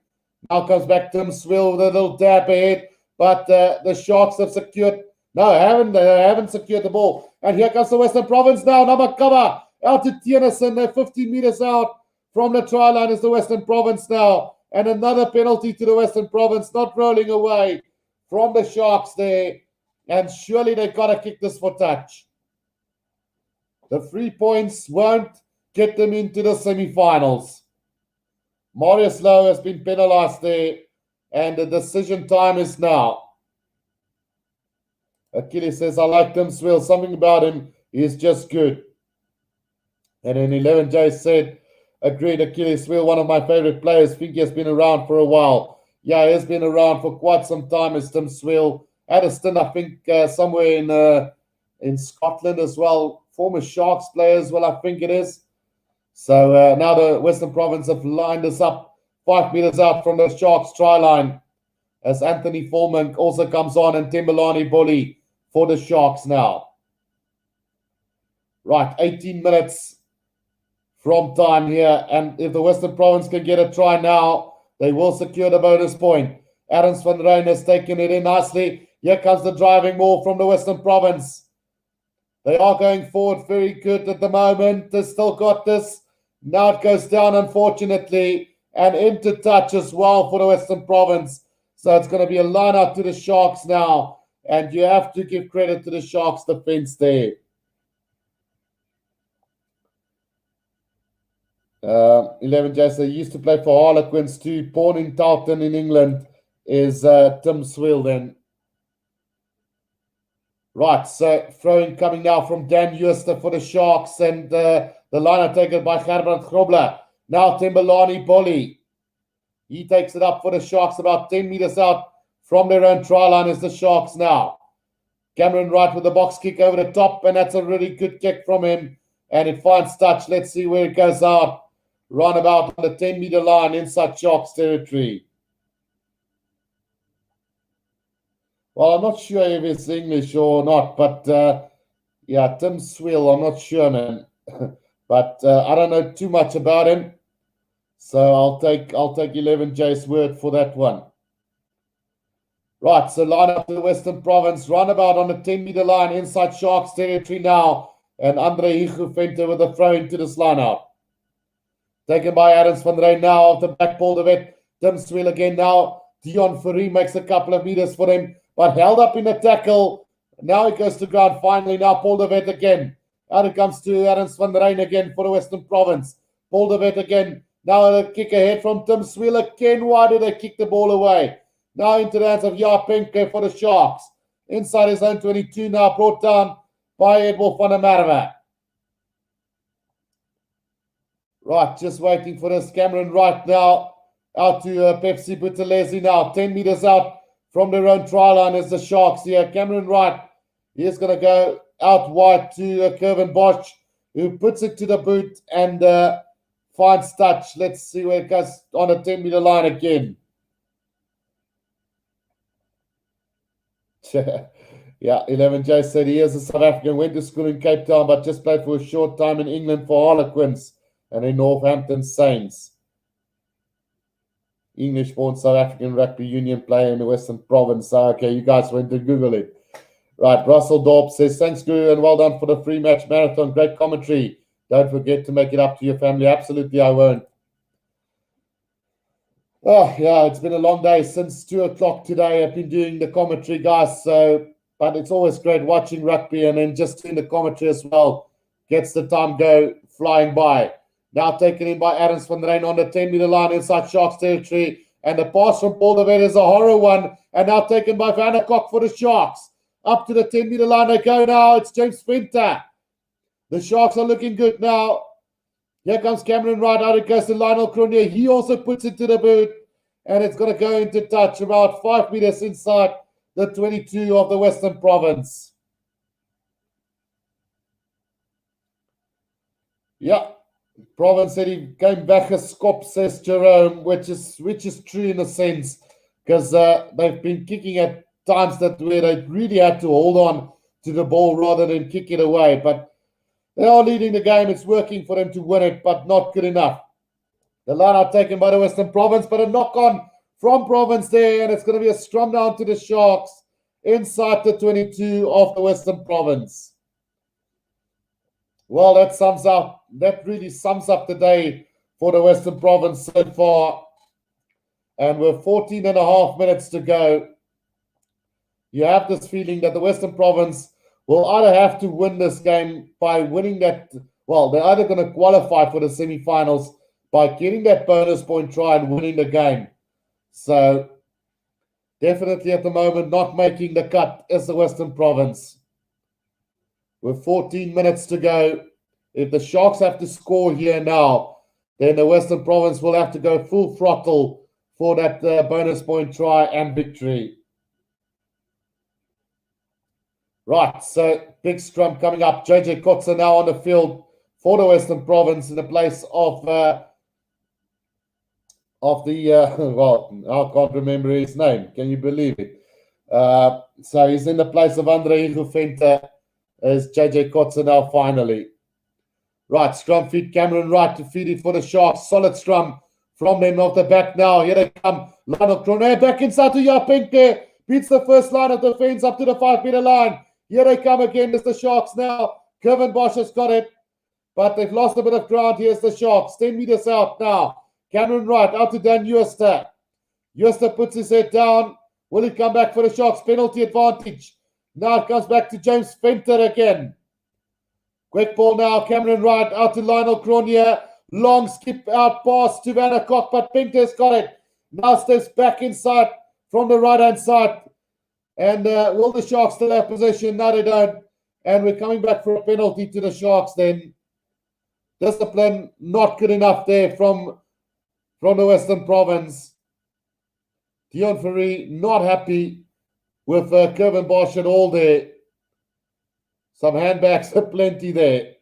Now comes back Tim Swill with a little dab ahead. But the Sharks have secured. No, haven't secured the ball. And here comes the Western Province now. Namakaba out to Tennyson. They're 15 meters out from the try line is the Western Province now. And another penalty to the Western Province. Not rolling away from the Sharks there. And surely they've got to kick this for touch. The 3 points won't get them into the semi-finals. Marius Lowe has been penalized there, and the decision time is now. Achilles says, I like Tim Swill. Something about him is just good. And then 11J said, agreed, Achilles Swill, one of my favorite players. Think he has been around for a while. Yeah, he has been around for quite some time as Tim Swill. Had a stint, I think, somewhere in Scotland as well. Former Sharks player as well, I think it is. So now the Western Province have lined us up 5 meters out from the Sharks try line as Anthony Foreman also comes on and Timberlani Bully for the Sharks now. Right, 18 minutes from time here. And if the Western Province can get a try now, they will secure the bonus point. Adams van Rijn has taken it in nicely. Here comes the driving ball from the Western Province. They are going forward very good at the moment. They still got this. Now it goes down, unfortunately, and into touch as well for the Western Province. So it's going to be a line out to the Sharks now. And you have to give credit to the Sharks defense there. 11 Jesse used to play for Harlequins too. Born in Taunton in England is Tim Swill then. Right, so throwing coming now from Dan Jooste for the Sharks, and the line taken by Gerbrand Grobler. Now Timberlani Bully. He takes it up for the Sharks about 10 meters out from their own try line is the Sharks now. Cameron Wright with the box kick over the top, and that's a really good kick from him. And it finds touch. Let's see where it goes out. Run about on the 10-meter line inside Sharks territory. Well, I'm not sure if it's English or not, but yeah, Tim Swill, I'm not sure, man. But I don't know too much about him. So I'll take 11J's word for that one. Right, so line up to the Western Province, runabout on the 10-meter line inside Sharks territory now. And Andre Higuvente with a throw into this line-out. Taken by Adams van Rijn now off the back ball of it. Tim Swill again now. Dion Fourie makes a couple of meters for him, but held up in the tackle. Now he goes to ground finally. Now Paul de Wet again. Out it comes to Adams van Rijn again for the Western Province. Paul de Wet again. Now a kick ahead from Tim Swill again. Why did they kick the ball away? Now into the hands of Jaap Penke for the Sharks. Inside his own 22 now brought down by Edward van der Merwe. Right, just waiting for this. Cameron Wright now out to Pepsi Buthelezi now. 10 meters out from their own try line is the Sharks here. Cameron Wright, he is going to go out wide to Kevin Bosch, who puts it to the boot and finds touch. Let's see where it goes on the 10-meter line again. Yeah, 11J said he is a South African, went to school in Cape Town, but just played for a short time in England for Harlequins and in Northampton Saints. English-born South African rugby union player in the Western Province. Okay, you guys went to Google it. Right, Russell Dorp says, thanks, Guru, and well done for the free match marathon. Great commentary. Don't forget to make it up to your family. Absolutely, I won't. Oh, yeah, it's been a long day since 2 o'clock today. I've been doing the commentary, guys, but it's always great watching rugby and then just doing the commentary as well. Gets the time go flying by. Now taken in by Adams van Rijn on the 10-meter line inside Sharks territory. And the pass from Paul de Wet is a horror one. And now taken by Van der Kok for the Sharks. Up to the 10-meter line they go now. It's James Venter. The Sharks are looking good now. Here comes Cameron Wright. Out it goes to Lionel Cronje. He also puts it to the boot. And it's going to go into touch about 5 meters inside the 22 of the Western Province. Yeah. Province said he came back a scop, says Jerome, which is true in a sense, because they've been kicking at times where they really had to hold on to the ball rather than kick it away. But they are leading the game. It's working for them to win it, but not good enough. The line out taken by the Western Province, but a knock on from Province there, and it's going to be a scrum down to the Sharks inside the 22 of the Western Province. Well, that really sums up the day for the Western Province so far. And with 14 and a half minutes to go, you have this feeling that the Western Province will either have to win this game by winning that. Well, they're either going to qualify for the semi-finals by getting that bonus point try and winning the game. So definitely at the moment not making the cut is the Western Province. With 14 minutes to go, if the Sharks have to score here now, then the Western Province will have to go full throttle for that bonus point try and victory. Right, so big scrum coming up. JJ Kotze now on the field for the Western Province in the place of the well, I can't remember his name. Can you believe it? So he's in the place of Andre Igufente as JJ Kotze now finally. Right, scrum feed Cameron Wright to feed it for the Sharks. Solid scrum from them off the back now. Here they come. Lionel Cronje back inside to Yapink there. Beats the first line of defense up to the 5-meter line. Here they come again. It's the Sharks now. Kevin Bosch has got it, but they've lost a bit of ground. Here's the Sharks. 10 meters out now. Cameron Wright out to Dan Jooste. Jooste puts his head down. Will he come back for the Sharks? Penalty advantage. Now it comes back to James Venter again. Quick ball now. Cameron Wright out to Lionel Cronje. Long skip out pass to Van der Kok, but Pinter's got it. Now steps back inside from the right-hand side. And will the Sharks still have possession? No, they don't. And we're coming back for a penalty to the Sharks then. Discipline not good enough there from the Western Province. Dion Fourie not happy with Kevin Bosch at all there. Some handbags aplenty there.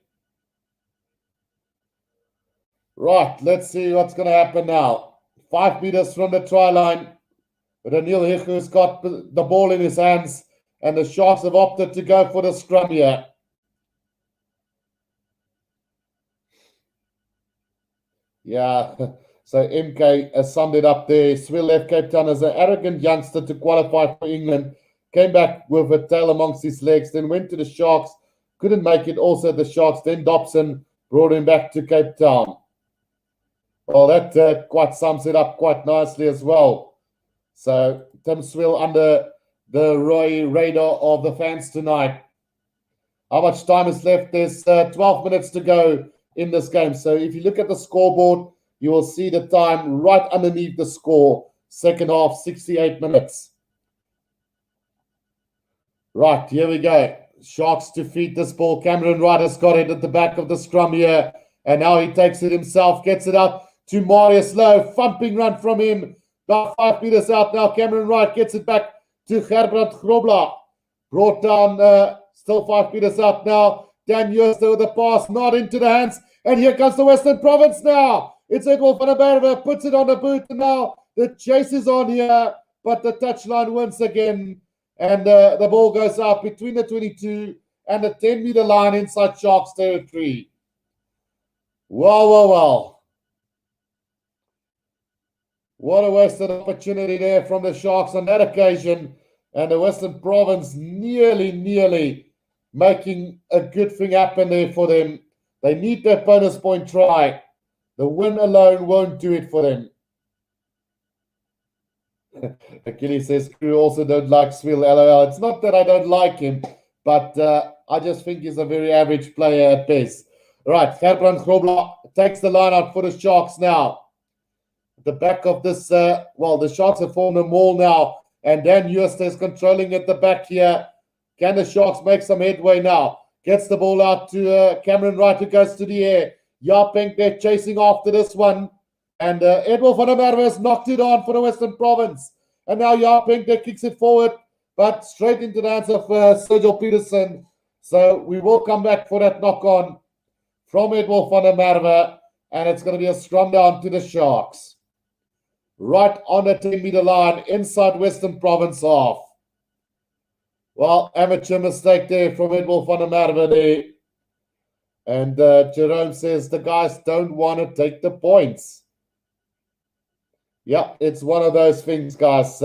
Right, let's see what's going to happen now. 5 meters from the try line. But Anil Hichu's got the ball in his hands, and the Sharks have opted to go for the scrum here. Yeah, so MK has summed it up there. Swill left Cape Town as an arrogant youngster to qualify for England. Came back with a tail amongst his legs, then went to the Sharks. Couldn't make it also the Sharks. Then Dobson brought him back to Cape Town. Well, that quite sums it up quite nicely as well. So Tim Swill under the radar of the fans tonight. How much time is left? There's 12 minutes to go in this game. So if you look at the scoreboard, you will see the time right underneath the score. Second half, 68 minutes. Right, here we go. Sharks to feed this ball. Cameron Wright has got it at the back of the scrum here. And now he takes it himself, gets it up to Marius Lowe. Thumping run from him. About 5 meters out now. Cameron Wright gets it back to Gerbrand Grobler. Brought down, still 5 meters out now. Dan Jooste with the pass, not into the hands. And here comes the Western Province now. It's Edward van der Merwe, puts it on the boot. And now the chase is on here. But the touchline wins again. And the ball goes out between the 22 and the 10-meter line inside Sharks territory. Well. What a wasted opportunity there from the Sharks on that occasion. And the Western Province nearly making a good thing happen there for them. They need that bonus point try. The win alone won't do it for them. Achilles says, Crew also don't like Swill, LOL. It's not that I don't like him, but I just think he's a very average player at best. Right, Gerbrand Grobler takes the line out for the Sharks now. The back of this, the Sharks have formed a maul now, and Dan Jooste is controlling at the back here. Can the Sharks make some headway now? Gets the ball out to Cameron Wright, who goes to the air. Yapink there chasing after this one. And Edward van der Merwe has knocked it on for the Western Province. And now Yapink there kicks it forward, but straight into the hands of Sergio Peterson. So we will come back for that knock on from Edward van der Merwe. And it's going to be a scrum down to the Sharks. Right on the 10-meter line, inside Western Province half. Well, amateur mistake there from Edward van der Merwe there. And Jerome says the guys don't want to take the points. Yeah, it's one of those things, guys.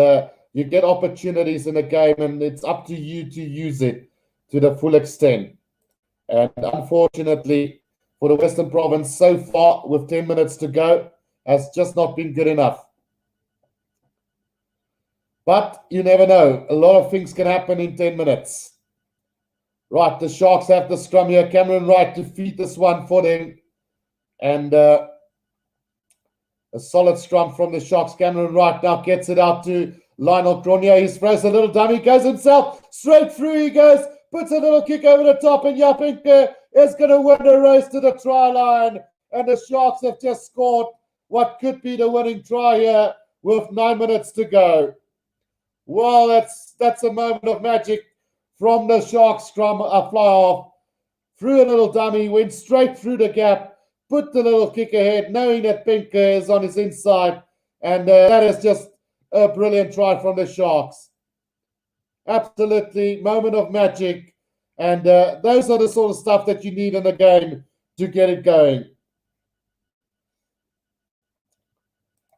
You get opportunities in a game, and it's up to you to use it to the full extent. And unfortunately, for the Western Province, so far, with 10 minutes to go, has just not been good enough. But you never know. A lot of things can happen in 10 minutes. Right, the Sharks have the scrum here. Cameron Wright to feed this one for them. And A solid scrum from the Sharks. Cameron Wright now gets it out to Lionel Cronje. He's throws a little dummy, goes himself, straight through he goes, puts a little kick over the top, and Japinke is going to win the race to the try line. And the Sharks have just scored what could be the winning try here with 9 minutes to go. Well, that's a moment of magic from the Sharks scrum, a fly off. Threw a little dummy, went straight through the gap, put the little kick ahead, knowing that Pinker is on his inside. And that is just a brilliant try from the Sharks. Absolutely, moment of magic. And those are the sort of stuff that you need in a game to get it going.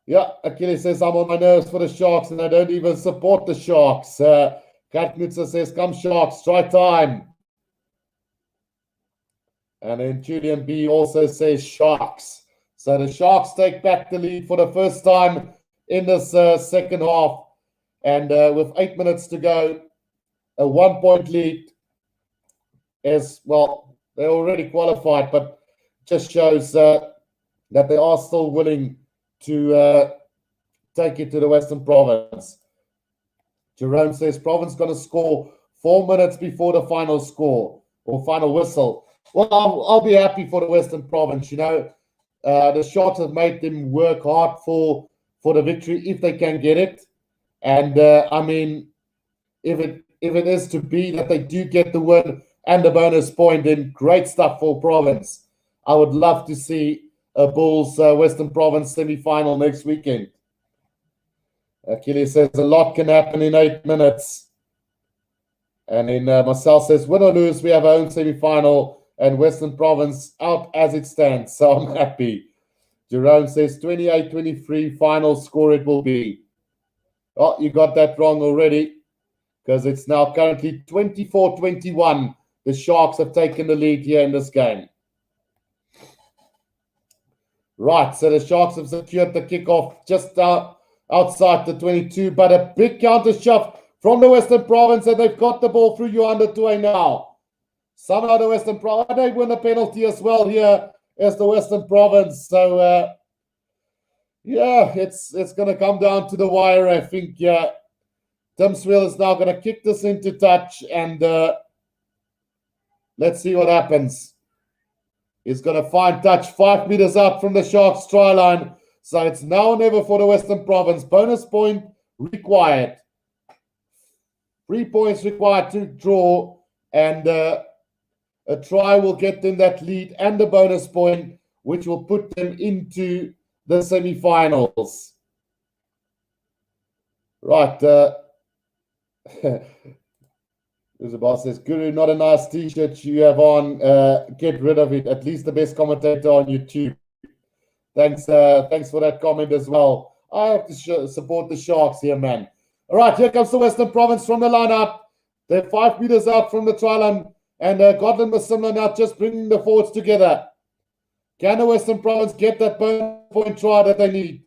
Yeah, Achilles says, I'm on my nerves for the Sharks and I don't even support the Sharks. Katnitzer says, come Sharks, try time. And then Julian B also says Sharks. So the Sharks take back the lead for the first time in this second half. And with 8 minutes to go, a 1 point lead is, well, they're already qualified, but just shows that they are still willing to take it to the Western Province. Jerome says Province going to score 4 minutes before the final score or final whistle. Well, I'll be happy for the Western Province. You know, the Sharks have made them work hard for the victory if they can get it. And I mean, if it is to be that they do get the win and the bonus point, then great stuff for Province. I would love to see a Bulls Western Province semi-final next weekend. Achilles says a lot can happen in 8 minutes. And then Marcel says, win or lose, we have our own semi-final and Western Province out as it stands. So I'm happy. Jerome says 28-23 final score it will be. Oh, you got that wrong already because it's now currently 24-21. The Sharks have taken the lead here in this game. Right, so the Sharks have secured the kickoff just outside the 22, but a big counter shove from the Western Province, and they've got the ball through Johan Toy now. Somehow the Western Province, they win a penalty as well here as the Western Province. So, yeah, it's going to come down to the wire, I think. Yeah, Tim Swill is now going to kick this into touch, and let's see what happens. He's going to find touch 5 meters out from the Sharks try line. So it's now or never for the Western Province. Bonus point required. 3 points required to draw. And a try will get them that lead and the bonus point, which will put them into the semi-finals. Right. The boss says, Guru, not a nice t-shirt you have on. Get rid of it. At least the best commentator on YouTube. Thanks for that comment as well. I have to support the Sharks here, man. All right, here comes the Western Province from the lineup. They're 5 meters out from the try line. And Godwin Masimla now just bringing the forwards together. Can the Western Province get that bonus point try that they need?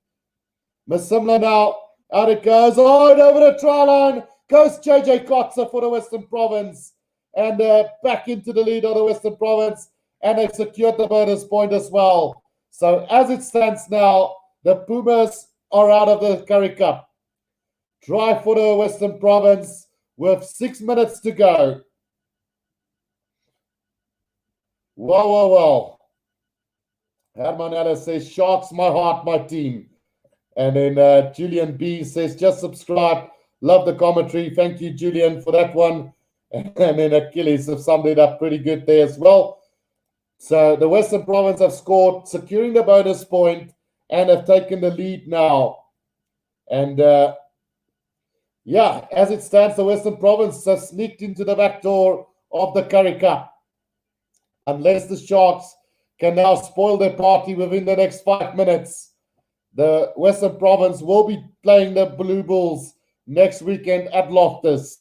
Masimla now, out it goes. Oh, and over the try line goes JJ Kotzer for the Western Province. And back into the lead of the Western Province. And they've secured the bonus point as well. So as it stands now, the Pumas are out of the Currie Cup. Try for the Western Province with 6 minutes to go. Well. Herman Ellis says, Sharks, my heart, my team. And then Julian B says, just subscribe. Love the commentary. Thank you, Julian, for that one. And then Achilles have summed it up pretty good there as well. So the Western Province have scored, securing the bonus point, and have taken the lead now. And yeah, as it stands, the Western Province has sneaked into the back door of the Currie Cup. Unless the Sharks can now spoil their party within the next 5 minutes, the Western Province will be playing the Blue Bulls next weekend at Loftus.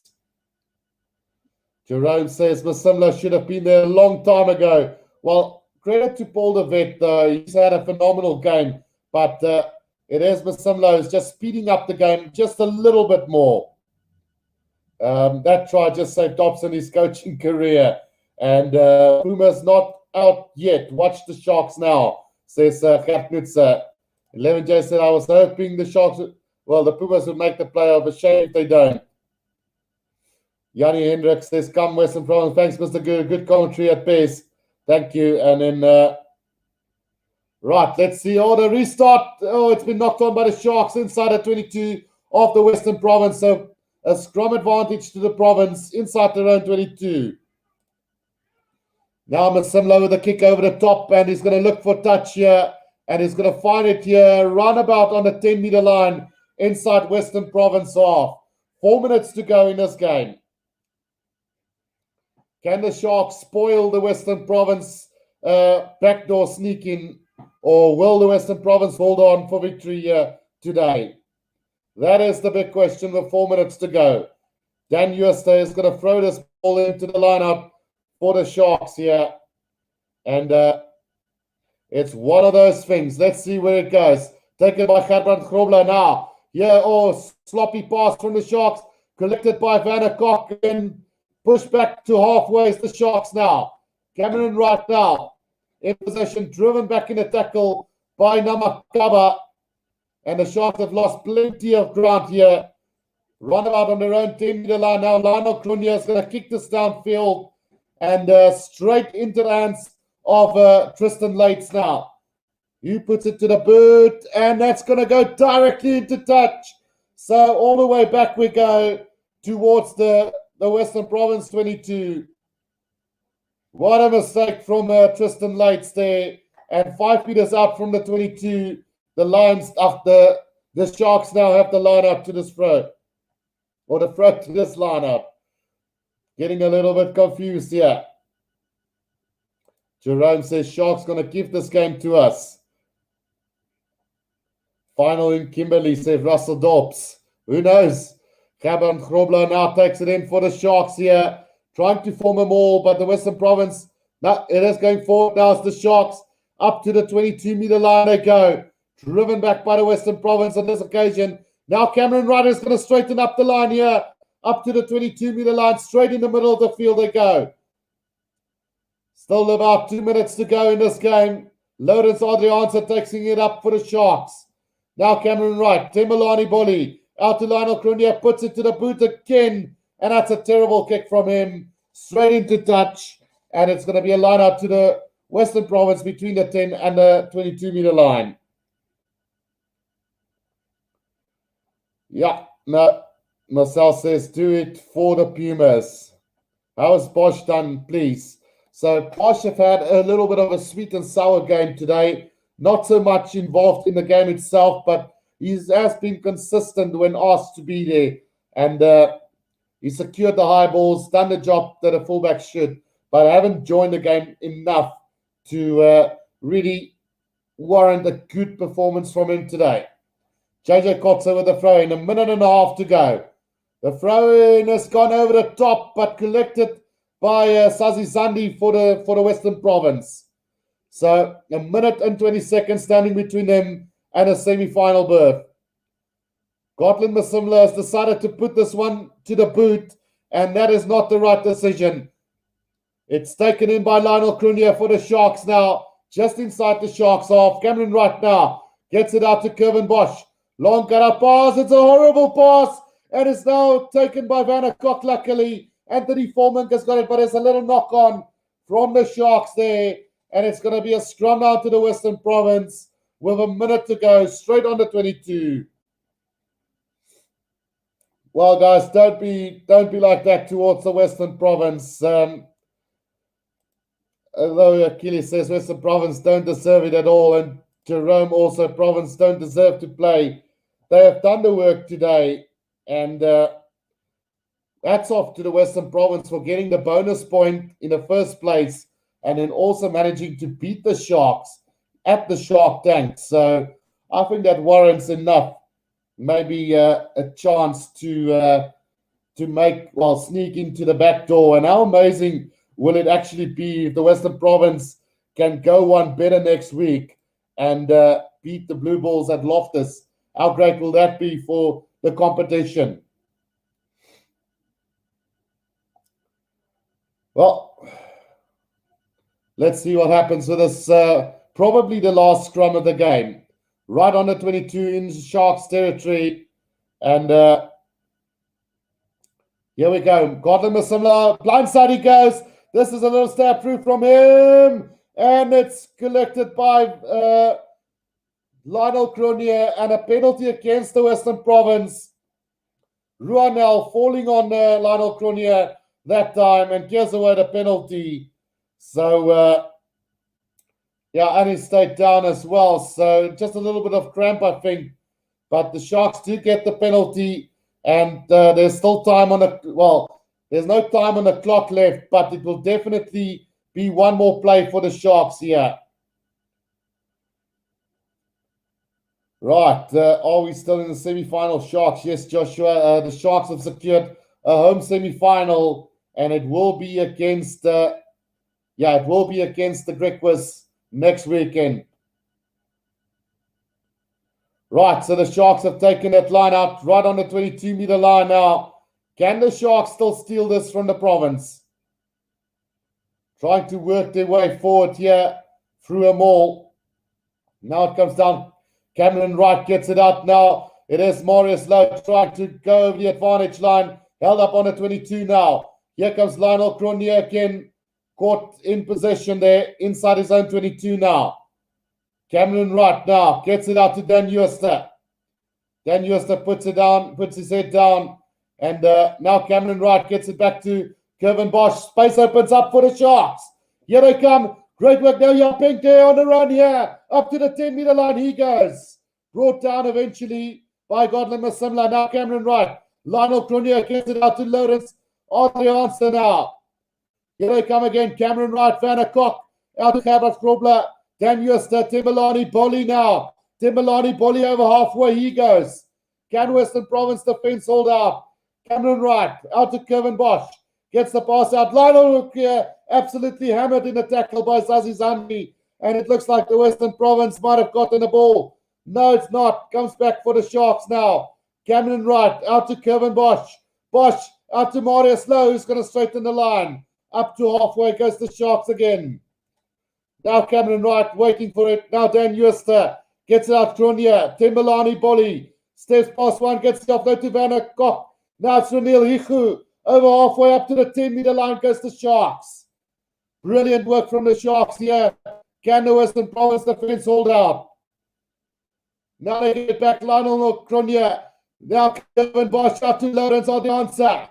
Jerome says Masimla should have been there a long time ago. Well, credit to Paul de Vet, though. He's had a phenomenal game. But it is Masimla who's just speeding up the game just a little bit more. That try just saved Dobson his coaching career. And Puma's not out yet. Watch the Sharks now, says Gert Nutzer. 11J said, I was hoping the Sharks, the Pumas would make the playoff. A shame if they don't. Yanni Hendricks says, come Western Province. Thanks, Mr. Good commentary at base. Thank you. And then, right, let's see. Oh, the restart. Oh, it's been knocked on by the Sharks inside the 22 of the Western Province. So a scrum advantage to the province inside their own 22. Now Masimlo with a kick over the top, and he's going to look for touch here, and he's going to find it here, roundabout on the 10-meter line inside Western Province half. 4 minutes to go in this game. Can the Sharks spoil the Western Province backdoor sneak in, or will the Western Province hold on for victory here today? That is the big question with 4 minutes to go. Dan Uester is going to throw this ball into the lineup for the Sharks here. And it's one of those things. Let's see where it goes. Taken by Gerbrand Grobler now. Here, sloppy pass from the Sharks. Collected by Vanna Kok and pushed back to halfway is the Sharks now. Cameron Wright now in possession, driven back in a tackle by Namakaba. And the Sharks have lost plenty of ground here. Runabout on their own 10-meter line now. Lionel Clunier is going to kick this downfield and straight into the hands of Tristan Lates now. He puts it to the boot, and that's going to go directly into touch. So all the way back we go towards the Western Province 22. What a mistake from Tristan Lates there. And 5 meters out from the 22. The Lions, the Sharks now have the line up to this throw. Or the throw to this lineup. Getting a little bit confused here. Jerome says Sharks going to give this game to us. Final in Kimberley, says Russell Dobbs. Who knows? Gerbrand Grobler now takes it in for the Sharks here. Trying to form a maul, but the Western Province, now it is going forward now. It's the Sharks up to the 22-meter line they go. Driven back by the Western Province on this occasion. Now Cameron Wright is going to straighten up the line here. Up to the 22-meter line. Straight in the middle of the field they go. Still about 2 minutes to go in this game. Lawrence Adrianse taking it up for the Sharks. Now Cameron Wright. Temalani Bolly. Out to Lionel Cronier. Puts it to the boot again. And that's a terrible kick from him. Straight into touch. And it's going to be a line out to the Western Province between the 10 and the 22-meter line. Yeah, no. Marcel says, do it for the Pumas. How is Bosch done, please? So Bosch have had a little bit of a sweet and sour game today. Not so much involved in the game itself, but he has been consistent when asked to be there. And he secured the high balls, done the job that a fullback should, but haven't joined the game enough to really warrant a good performance from him today. JJ Kotze with the throw-in, a minute and a half to go. The throw-in has gone over the top, but collected by Sazi Zandi for the Western Province. So a minute and 20 seconds standing between them and a semi-final berth. Gotland Masimla has decided to put this one to the boot, and that is not the right decision. It's taken in by Lionel Cronier for the Sharks now, just inside the Sharks half. Cameron Wright now gets it out to Kevin Bosch. Long cut pass. It's a horrible pass. And it's now taken by Vanna Kok, luckily. Anthony Foreman has got it, but there's a little knock on from the Sharks there. And it's going to be a scrum out to the Western Province with a minute to go, straight on the 22. Well, guys, don't be like that towards the Western Province. Although Achilles says Western Province don't deserve it at all, and Jerome also, Province don't deserve to play. They have done the work today, and hats off to the Western Province for getting the bonus point in the first place, and then also managing to beat the Sharks at the Shark Tank. So I think that warrants enough, maybe a chance to sneak into the back door. And how amazing will it actually be if the Western Province can go one better next week and beat the Blue Bulls at Loftus? How great will that be for the competition? Well, let's see what happens with this. Probably the last scrum of the game. right on the 22 in Sharks territory. And here we go. Godlin Masimla, blindside he goes. This is a little stab through from him. And it's collected by Lionel Cronje, and a penalty against the Western Province. Ruanel falling on Lionel Cronje that time, and gives away the penalty. So, yeah, and he stayed down as well. So just a little bit of cramp, I think. But the Sharks do get the penalty, and there's still time on the, well, there's no time on the clock left, but it will definitely be one more play for the Sharks here. Right, are we still in the semi-final, Sharks? Yes, Joshua, the Sharks have secured a home semi-final, and it will be against, it will be against the Griquas next weekend. Right, so the Sharks have taken that line out right on the 22-meter line now. Can the Sharks still steal this from the province? Trying to work their way forward here through a maul. Now it comes down. Cameron Wright gets it out now. It is Marius Lowe trying to go over the advantage line. Held up on the 22 now. Here comes Lionel Cronje again. Caught in possession there inside his own 22 now. Cameron Wright now gets it out to Dan Uester. Dan Uester puts it down, puts his head down. And now Cameron Wright gets it back to Kevin Bosch. Space opens up for the Sharks. Here they come. Great work now, Jan Pink there on the run here. Up to the 10-meter line he goes. Brought down eventually by Godlin Masimla. Now Cameron Wright. Lionel Cronje gets it out to Lawrence Adriaanse now. Here they come again. Cameron Wright, Vanna Koch. Out to Herbert Grobler. Dan Uester, Timberlani Bolly now. Timberlani Bolly over halfway he goes. Can Western Province defense hold out? Cameron Wright out to Kevin Bosch. Gets the pass out. Lionel absolutely hammered in the tackle by Zazi Zambi. And it looks like the Western Province might have gotten the ball. No, it's not. Comes back for the Sharks now. Cameron Wright out to Kevin Bosch. Bosch out to Marius Lowe, who's going to straighten the line. Up to halfway goes the Sharks again. Now Cameron Wright waiting for it. Now Dan Uester gets it out. Cronje. Timberlani Bolly. Steps past one. Gets it off. No to Vanna Koch. Now it's Renil Hichu. Over halfway up to the 10-meter line goes the Sharks. Brilliant work from the Sharks here. Can the Western Province defense hold out? Now they get back Lionel Cronje. Now Kevin Bosch out to Lawrence Adriaanse.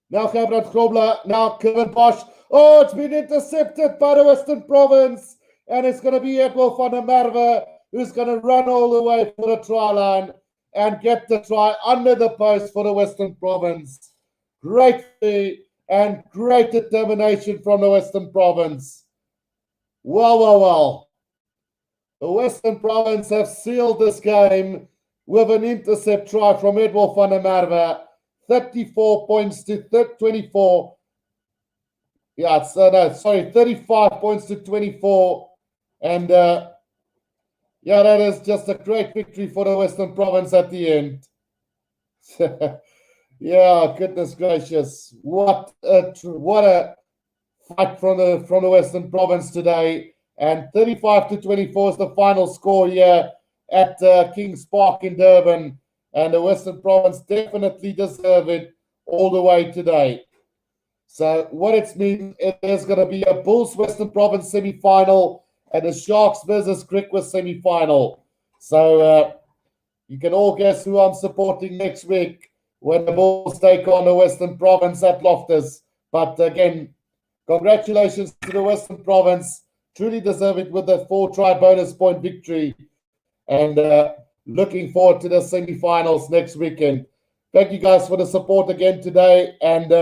Now Herbert Grobler. Now Kevin Bosch. Oh, it's been intercepted by the Western Province. And it's going to be Edwin van der Merwe who's going to run all the way for the try line and get the try under the post for the Western Province. Great and great determination from the Western Province. Well. The Western Province have sealed this game with an intercept try from Edwin van der Merwe. 34 points to 24. Yeah, 35 points to 24. And that is just a great victory for the Western Province at the end. Yeah, goodness gracious. What a fight from the Western Province today. And 35 to 24 is the final score here at Kings Park in Durban. And the Western Province definitely deserve it all the way today. So what it means, there's going to be a Bulls Western Province semi-final and a Sharks versus Griquas semi-final. So you can all guess who I'm supporting next week when the Bulls take on the Western Province at Loftus. But again, congratulations to the Western Province. Truly deserve it with a 4-try bonus point victory. And looking forward to the semi-finals next weekend. Thank you guys for the support again today. And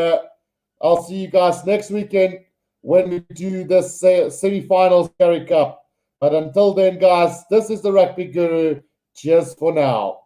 I'll see you guys next weekend when we do the semi-finals Currie Cup. But until then, guys, this is the Rugby Guru. Cheers for now.